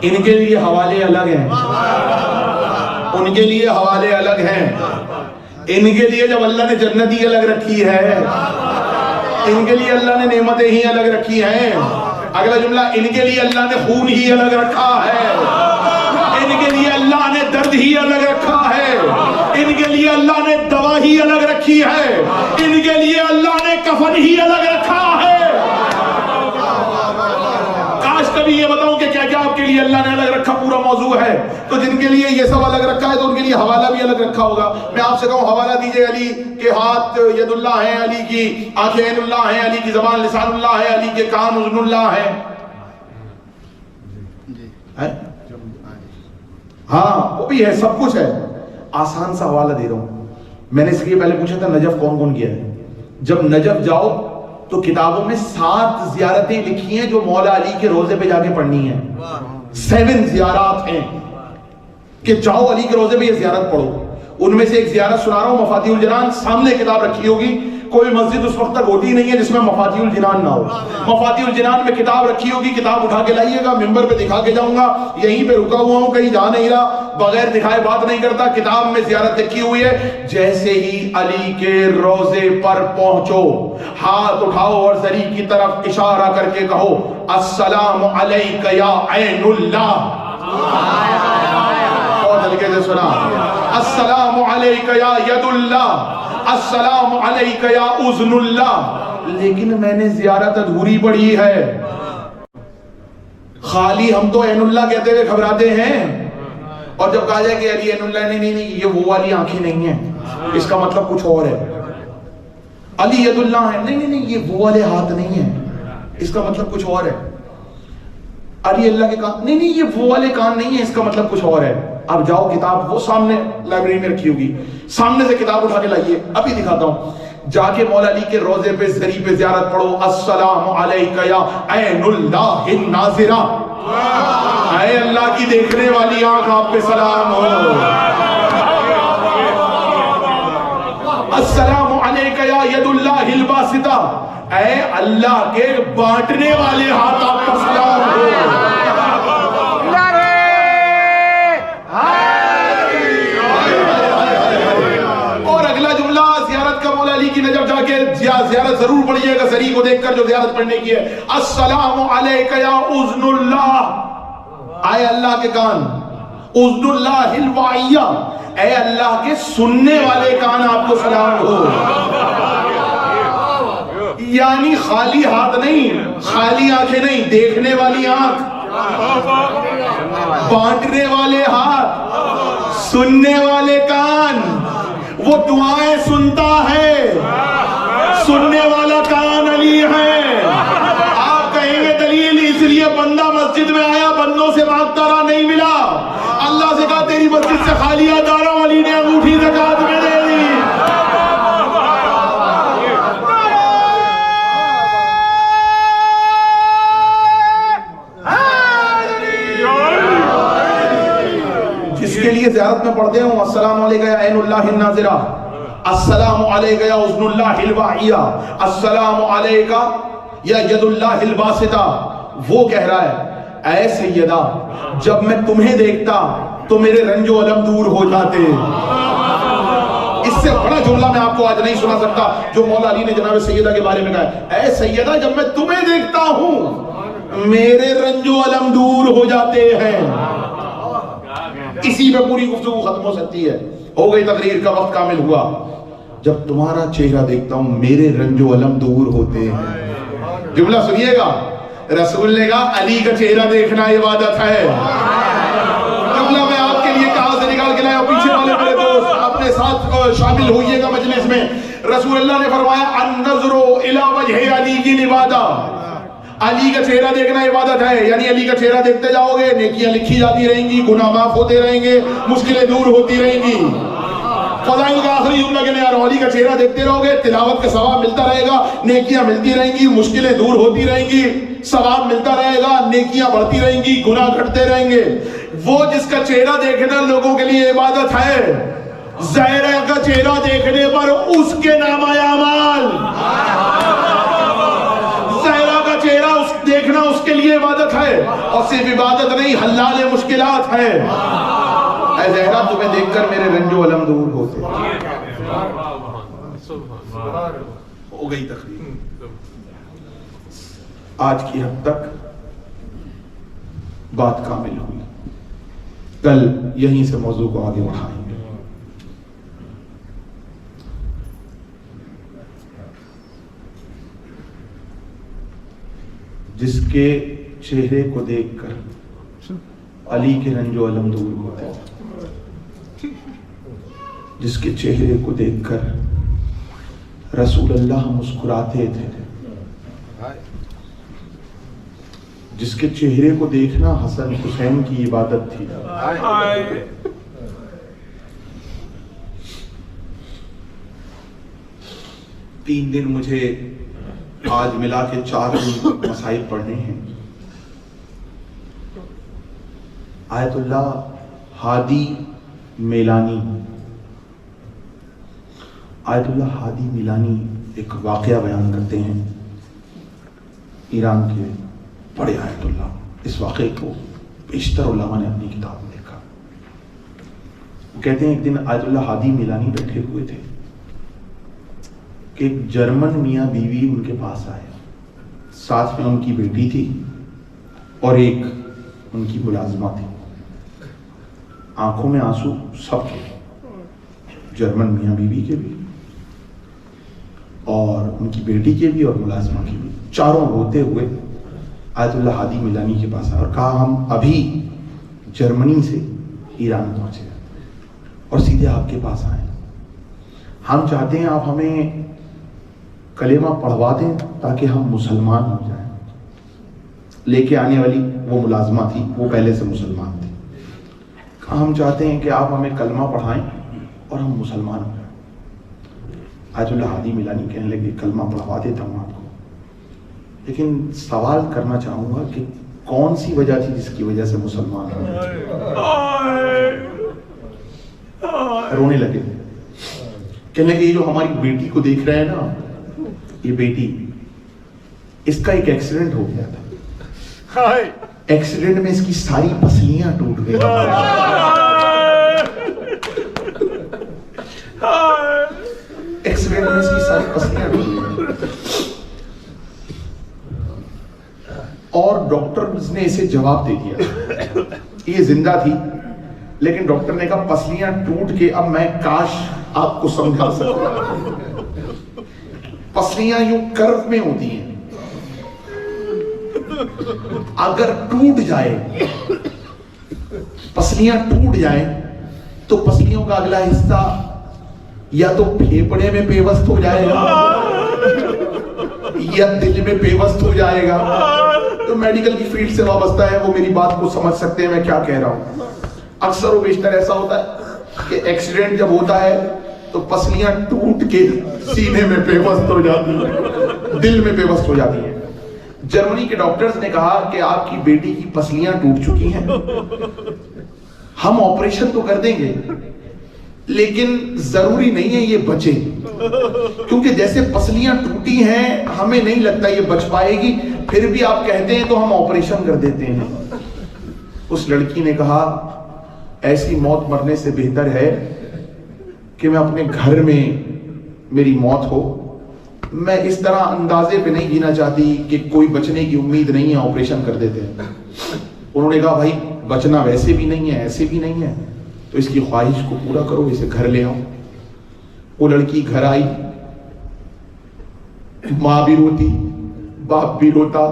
ان کے لیے حوالے الگ ہیں، ان کے لیے حوالے الگ ہیں. ان کے لیے جب اللہ نے جنت ہی الگ رکھی ہے، ان کے لیے اللہ نے نعمتیں ہی الگ رکھی ہیں. اگلا جملہ، ان کے لیے اللہ نے خون ہی الگ رکھا ہے، ان کے لیے اللہ نے درد ہی الگ رکھا ہے، ان کے لیے اللہ نے دوا ہی الگ رکھی ہے، ان کے لیے اللہ نے کفن ہی الگ رکھا ہے. کاش کبھی یہ بتاؤں کہ کیا کیا آپ کے لیے اللہ نے الگ رکھا پورا موضوع ہے. تو جن کے لیے یہ سب الگ رکھا ہے تو ان کے لیے حوالہ بھی الگ رکھا ہوگا. میں آپ سے کہوں حوالہ دیجئے، علی کے ہاتھ ید اللہ ہیں، علی کی آنکھیں عین اللہ ہیں، علی کی زبان لسان اللہ ہے، علی کے کان اذن اللہ ہیں. ہاں وہ بھی ہے، سب کچھ ہے. آسان سا حوالہ دے رہا ہوں. میں نے اس لیے پہلے پوچھا تھا نجف کون کون گیا ہے. جب نجف جاؤ تو کتابوں میں 7 زیارتیں لکھی ہیں جو مولا علی کے روزے پہ جا کے پڑھنی ہیں. 7 زیارات ہیں کہ جاؤ علی کے روزے پہ یہ زیارت پڑھو. ان میں سے ایک زیارت سنا رہا ہوں، مفاتیح الجنان. سامنے کتاب رکھی ہوگی، کوئی مسجد اس وقت تک ہوتی نہیں ہے جس میں مفاتیح الجنان نہ ہو. مفاتیح الجنان میں کتاب رکھی ہوگی، کتاب اٹھا کے لائیے گا، ممبر پہ دکھا کے جاؤں گا. یہیں پہ رکا ہوا ہوں، کہیں جا نہیں رہا، بغیر دکھائے بات نہیں کرتا. کتاب میں زیارت لکھی ہوئی ہے، جیسے ہی علی کے روزے پر پہنچو ہاتھ اٹھاؤ اور زری کی طرف اشارہ کر کے کہو السلام علیک یا عین اللہ. بہت ہلکے سے سنا، السلام علیک یا ید اللہ، السلام علیک یا اذن اللہ. لیکن میں نے زیارت ادھوری پڑھی ہے. خالی ہم تو عین اللہ کہتے ہوئے گھبراتے ہیں، اور جب کہا جائے کہ علی عین اللہ، نہیں نہیں نہیں، یہ وہ والی آنکھیں نہیں ہیں، اس کا مطلب کچھ اور ہے. علی ید اللہ ہے، نہیں نہیں نہیں، یہ وہ والے ہاتھ نہیں ہیں، اس کا مطلب کچھ اور ہے. علی اللہ کے کان، نہیں نہیں، یہ وہ والے کان نہیں ہیں، اس کا مطلب کچھ اور ہے. اب جاؤ، کتاب وہ سامنے لائبریری میں رکھی ہوگی، سامنے سے کتاب اٹھا کے لائیے، ابھی دکھاتا ہوں. جا کے مولا علی کے روزے پہ زری پہ زیارت پڑھو، السلام علیک یا عین اللہ الناظرہ. اے اللہ کی دیکھنے والی آنکھ، آپ پہ سلام ہو. السلام علیک یا ید اللہ الباسطہ، اے اللہ کے بانٹنے والے ہاتھ، آپ پر سلام ہو. اور اگلا جملہ زیارت کا، مولا علی کی نجف جا کے زیارت ضرور پڑھیے گا زری کو دیکھ کر جو زیارت پڑھنے کی ہے. السلام علیک یا اذن اللہ، اے اللہ کے کان، اذن اللہ الواعیہ، اے اللہ کے سننے والے کان، آپ کو سلام ہو. یعنی خالی ہاتھ نہیں، خالی آنکھیں نہیں، دیکھنے والی آنکھ، بانٹنے والے ہاتھ، سننے والے کان. وہ دعائیں سنتا ہے، سننے والا کان علی ہے. آپ کہیں گے دلیل اس لیے بندہ مسجد میں آیا، بندوں سے مانگتا رہا، نہیں ملا، اللہ سے کہا تیری مسجد سے خالی آ جا رہا ہوں، علی نے انگوٹھی زکات میں دے دی. جس کے لیے زیارت میں پڑھتے ہوں السلام علیکم یا عین اللہ الناظرہ، السلام علیکم یا اذن اللہ الواعیہ، السلام علیکم یا ید اللہ الباسطہ، وہ کہہ رہا ہے اے سیدہ جب میں تمہیں دیکھتا تو میرے رنج و الم دور ہو جاتے۔ اس سے بڑا جملہ میں آپ کو آج نہیں سنا سکتا جو مولا علی نے جناب سیدہ کے بارے میں کہا ہے، اے سیدہ جب میں تمہیں دیکھتا ہوں میرے رنج و الم دور ہو جاتے ہیں۔ اسی میں پوری گفتگو ختم ہو سکتی ہے۔ ہو گئی تقریر کا وقت کامل ہوا، جب تمہارا چہرہ دیکھتا ہوں میرے رنج و الم دور ہوتے ہیں۔ جملہ سنیے گا، رسول نے کہا علی کا چہرہ دیکھنا عبادت ہے۔ جملہ میں آپ کے لیے کہاں سے نکال کے لایا، پیچھے والے میرے دوست اپنے ساتھ شامل ہوئیے گا مجلس میں۔ رسول اللہ نے فرمایا النظر الی وجہ علی کی عبادت، علی کا چہرہ دیکھنا عبادت ہے، یعنی علی کا چہرہ دیکھتے جاؤ گے نیکیاں لکھی جاتی رہیں گی، گناہ معاف ہوتے رہیں گے، مشکلیں دور ہوتی رہیں گی۔ فضائل کا آخری جملہ کہنے آ رہا ہوں، علی کا چہرہ دیکھتے رہو گے تلاوت کا ثواب ملتا رہے گا، نیکیاں ملتی رہیں گی، مشکلیں دور ہوتی رہیں گی، ثواب ملتا رہے گا، نیکیاں بڑھتی رہیں گی، گناہ گھٹتے رہیں گے۔ وہ جس کا چہرہ دیکھنا لوگوں کے لیے عبادت ہے، زہرا کا چہرہ دیکھنے پر اس کے نامہ اعمال، زہرا کا چہرہ دیکھنا اس کے لیے عبادت ہے، اور صرف عبادت نہیں حلال مشکلات ہے۔ اے زہرا تمہیں دیکھ کر میرے رنج و الم دور ہوتے۔ ہو گئی تقریر، آج کی حد تک بات کامل ہوئی، کل یہیں سے موضوع کو آگے بڑھائیں گے۔ جس کے چہرے کو دیکھ کر علی کے رنج و الم دور ہوتے تھے، جس کے چہرے کو دیکھ کر رسول اللہ مسکراتے تھے، جس کے چہرے کو دیکھنا حسن حسین کی عبادت تھی۔ 3 دن مجھے آج ملا کے 4 دن مسائل پڑھنے ہیں۔ آیت اللہ ہادی میلانی، آیت اللہ ہادی میلانی ایک واقعہ بیان کرتے ہیں ایران کے بڑے آیت اللہ۔ اس واقعے کو بیشتر علماء نے اپنی کتاب میں لکھا۔ وہ کہتے ہیں ایک دن آیت اللہ ہادی میلانی بیٹھے ہوئے تھے کہ ایک جرمن میاں بیوی ان کے پاس آئے، ساتھ میں ان کی بیٹی تھی اور ایک ان کی ملازمہ تھی۔ آنکھوں میں آنسو سب کے، جرمن میاں بیوی کے بھی اور ان کی بیٹی کے بھی اور ملازمہ کے بھی، چاروں روتے ہوئے آیت اللہ ہادی میلانی کے پاس آئے اور کہا ہم ابھی جرمنی سے ایران پہنچے اور سیدھے آپ کے پاس آئے، ہم چاہتے ہیں آپ ہمیں کلمہ پڑھوا دیں تاکہ ہم مسلمان ہو جائیں۔ لے کے آنے والی وہ ملازمہ تھی، وہ پہلے سے مسلمان تھی۔ کہا ہم چاہتے ہیں کہ آپ ہمیں کلمہ پڑھائیں اور ہم مسلمان ہو جائیں۔ آیت اللہ ہادی میلانی کہنے لگے کلمہ پڑھوا دیتا ہوں آپ کو، لیکن سوال کرنا چاہوں گا کہ کون سی وجہ تھی جس کی وجہ سے مسلمان ہوئے؟ رونے لگے، کہنے لگے یہ جو ہماری بیٹی کو دیکھ رہے ہیں نا، یہ بیٹی، اس کا ایک ایکسیڈنٹ ہو گیا تھا، ایکسیڈنٹ میں اس کی ساری پسلیاں ٹوٹ گئی، ایکسیڈنٹ میں اس کی ساری پسلیاں ٹوٹ گئی اور ڈاکٹر نے اسے جواب دے دیا، یہ زندہ تھی لیکن ڈاکٹر نے کہا پسلیاں ٹوٹ کے اب میں کاش آپ کو سمجھا سکتا، پسلیاں یوں کرو میں ہوتی ہیں، اگر ٹوٹ جائے، پسلیاں ٹوٹ جائیں تو پسلیوں کا اگلا حصہ یا تو پھیپڑے میں پیوست ہو جائے گا یا دل میں پیوست ہو جائے گا۔ تو میڈیکل کی فیلڈ سے وابستہ ہے وہ میری بات کو سمجھ سکتے ہیں میں کیا کہہ رہا ہوں۔ اکثر و بیشتر ایسا ہوتا ہے کہ ایکسیڈنٹ جب ہوتا ہے تو پسلیاں ٹوٹ کے سینے میں پیوست ہو جاتی ہیں، دل میں پیوست ہو جاتی ہیں۔ جرمنی کے ڈاکٹرز نے کہا کہ آپ کی بیٹی کی پسلیاں ٹوٹ چکی ہیں، ہم آپریشن تو کر دیں گے لیکن ضروری نہیں ہے یہ بچے، کیونکہ جیسے پسلیاں ٹوٹی ہیں ہمیں نہیں لگتا یہ بچ پائے گی، پھر بھی آپ کہتے ہیں تو ہم آپریشن کر دیتے ہیں۔ اس لڑکی نے کہا ایسی موت مرنے سے بہتر ہے کہ میں اپنے گھر میں میری موت ہو، میں اس طرح اندازے پہ نہیں جینا چاہتی کہ کوئی بچنے کی امید نہیں ہے، آپریشن کر دیتے ہیں۔ انہوں نے کہا بھائی بچنا ویسے بھی نہیں ہے ایسے بھی نہیں ہے، تو اس کی خواہش کو پورا کرو، اسے گھر لے آؤ۔ وہ لڑکی گھر آئی، ماں بھی روتی، باپ بھی روتا،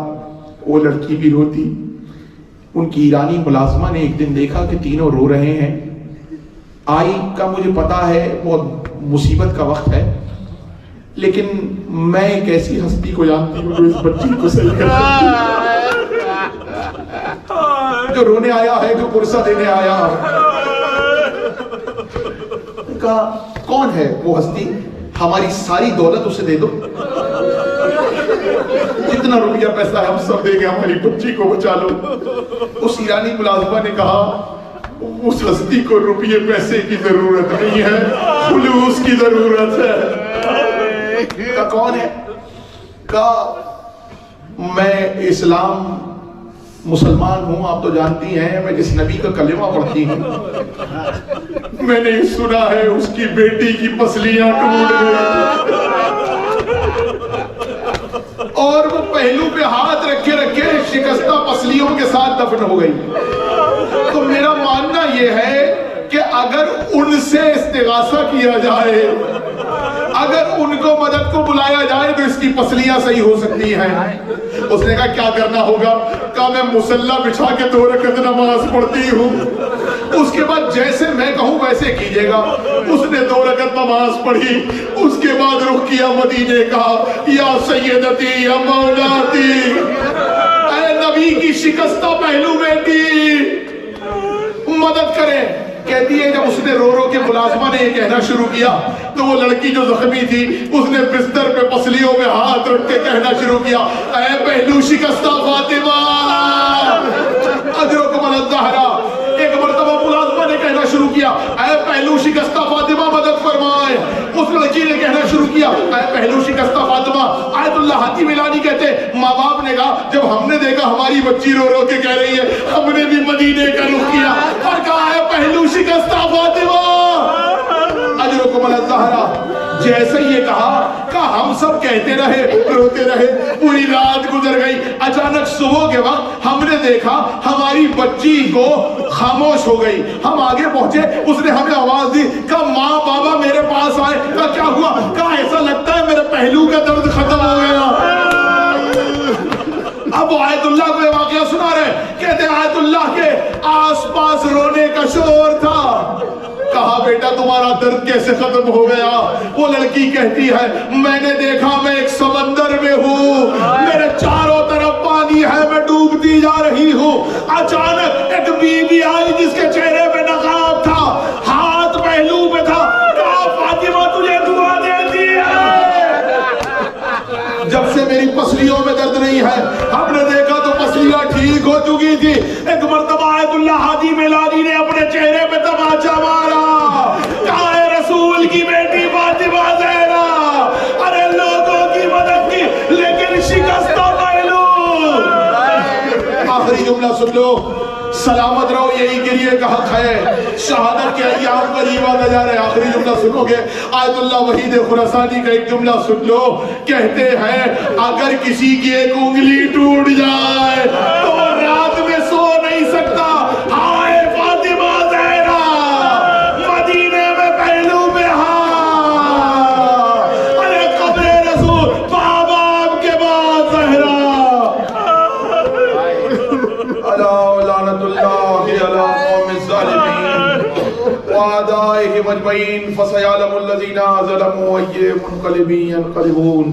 وہ لڑکی بھی روتی۔ ان کی ایرانی ملازمہ نے ایک دن دیکھا کہ تینوں رو رہے ہیں، آئی کا مجھے پتا ہے بہت مصیبت کا وقت ہے، لیکن میں ایک ایسی ہستی کو جانتی ہوں جو اس بچی کو صحیح کر سکتی ہے، جو رونے آیا ہے، جو پرسہ دینے آیا ہے۔ کہا کون ہے وہ ہستی؟ ہماری ساری دولت اسے دے دو، جتنا روپیہ پیسہ ہے ہم سب دے گے، ہماری بچی کو بچا لو۔ اس ایرانی ملازمہ نے کہا اس ہستی کو روپیے پیسے کی ضرورت نہیں ہے، خلوص کی ضرورت ہے۔ کہا کون ہے؟ کہا میں اسلام مسلمان ہوں، آپ تو جانتی ہیں میں جس نبی کا کلمہ پڑھتی ہوں، میں نے سنا ہے اس کی بیٹی کی پسلیاں ٹوٹ گئی اور وہ پہلو پہ ہاتھ رکھے رکھے شکستہ پسلیوں کے ساتھ دفن ہو گئی۔ تو میرا ماننا یہ ہے کہ اگر ان سے استغاثہ کیا جائے، اگر ان کو مدد کو بلایا جائے تو اس کی پسلیاں صحیح ہو سکتی ہیں۔ اس نے کہا کیا کرنا ہوگا؟ کہا میں مصلی بچھا کے 2 رکعت نماز پڑھتی ہوں، اس کے بعد جیسے میں کہوں ویسے کیجیے گا۔ اس نے 2 رکعت نماز پڑھی، اس کے بعد رخ کیا مدینے کا، یا سیدتی یا مولاتی، اے نبی کی شکستہ پہلو بیٹی مدد کریں۔ کہتی ہے جب اس نے رو رو کے ملازمہ نے یہ کہنا شروع کیا تو وہ لڑکی جو زخمی تھی اس نے بستر پہ پسلیوں میں ہاتھ رکھ کے کہنا شروع کیا، اے پہلو شکستہ فاطمہ اجرکم علی الزہرا۔ ایک مرتبہ ملازمہ نے کہنا شروع کیا، اے پہلو شکستہ فاطمہ مدد فرمائے۔ اس لڑکی نے کہنا شروع کیا، اے پہلو شکستہ فاطمہ۔ آیت اللہ حاتم میلانی کہتے ماں باپ نے کہا جب ہم نے دیکھا ہماری بچی رو رو کے کہہ رہی ہے، ہم نے بھی مدینے کا رخ کیا اور کہا ہے پہلو شکستہ فاطمہ اجرکم علی الزہرا۔ جیسے یہ کہا ہم سب کہتے رہے، روتے رہے، پوری رات گزر گئی۔ اچانک صبح کے وقت ہم نے دیکھا ہماری بچی کو خاموش ہو گئی۔ ہم آگے پہنچے، اس نے ہمیں آواز دی، کہا ماں بابا میرے پاس آئے۔ کہا کیا ہوا؟ کہا ایسا لگتا ہے میرے پہلو کا درد ختم ہو گیا۔ اب وہ آیت اللہ کو یہ واقعہ سنا رہے، کہتے آیت اللہ کے آس پاس رونے کا شور تھا۔ کہا بیٹا تمہارا درد کیسے ختم ہو گیا؟ وہ لڑکی کہتی ہے میں نے دیکھا میں ایک سمندر میں ہوں، میرے چاروں طرف پانی ہے، میں ڈوبتی جا رہی ہوں۔ اچانک ایک بی بی آئی جس کے چہرے پہ نقاب تھا، ہاتھ پہلو پہ تھا، کہا فاطمہ تجھے دعا دیتی ہے۔ جب سے میری پسلیوں میں درد نہیں ہے، ہم نے دیکھا تو پسلیاں ٹھیک ہو چکی تھی۔ ایک مرتبہ آیت اللہ حاتم میلانی نے اپنے چہرے پہ تماچا مارا، کہا اے رسول کی بیٹی فاطمہ زہرا، ارے لوگوں کی مدد کی لیکن شکستہ پہلو۔ آخری جملہ سن لو، سلامت رہو یہی گریے کا حق ہے، شہادت کے ایام قریب آتا جا رہے۔ آخری جملہ سنو گے، آیت اللہ وحید خراسانی کا ایک جملہ سن لو، کہتے ہیں اگر کسی کی ایک انگلی ٹوٹ جائے تو رات میں سو نہیں سکتا۔ ہائے فاطمہ زہرا مدینے میں پہلو میں، ہاں ارے قبر رسول باپ آپ کے بعد زہرا۔ لعنت اللہ علی قوم الظالمین وأعدائهم أجمعين فسيعلم الذين ظلموا أي منقلب ينقلبون۔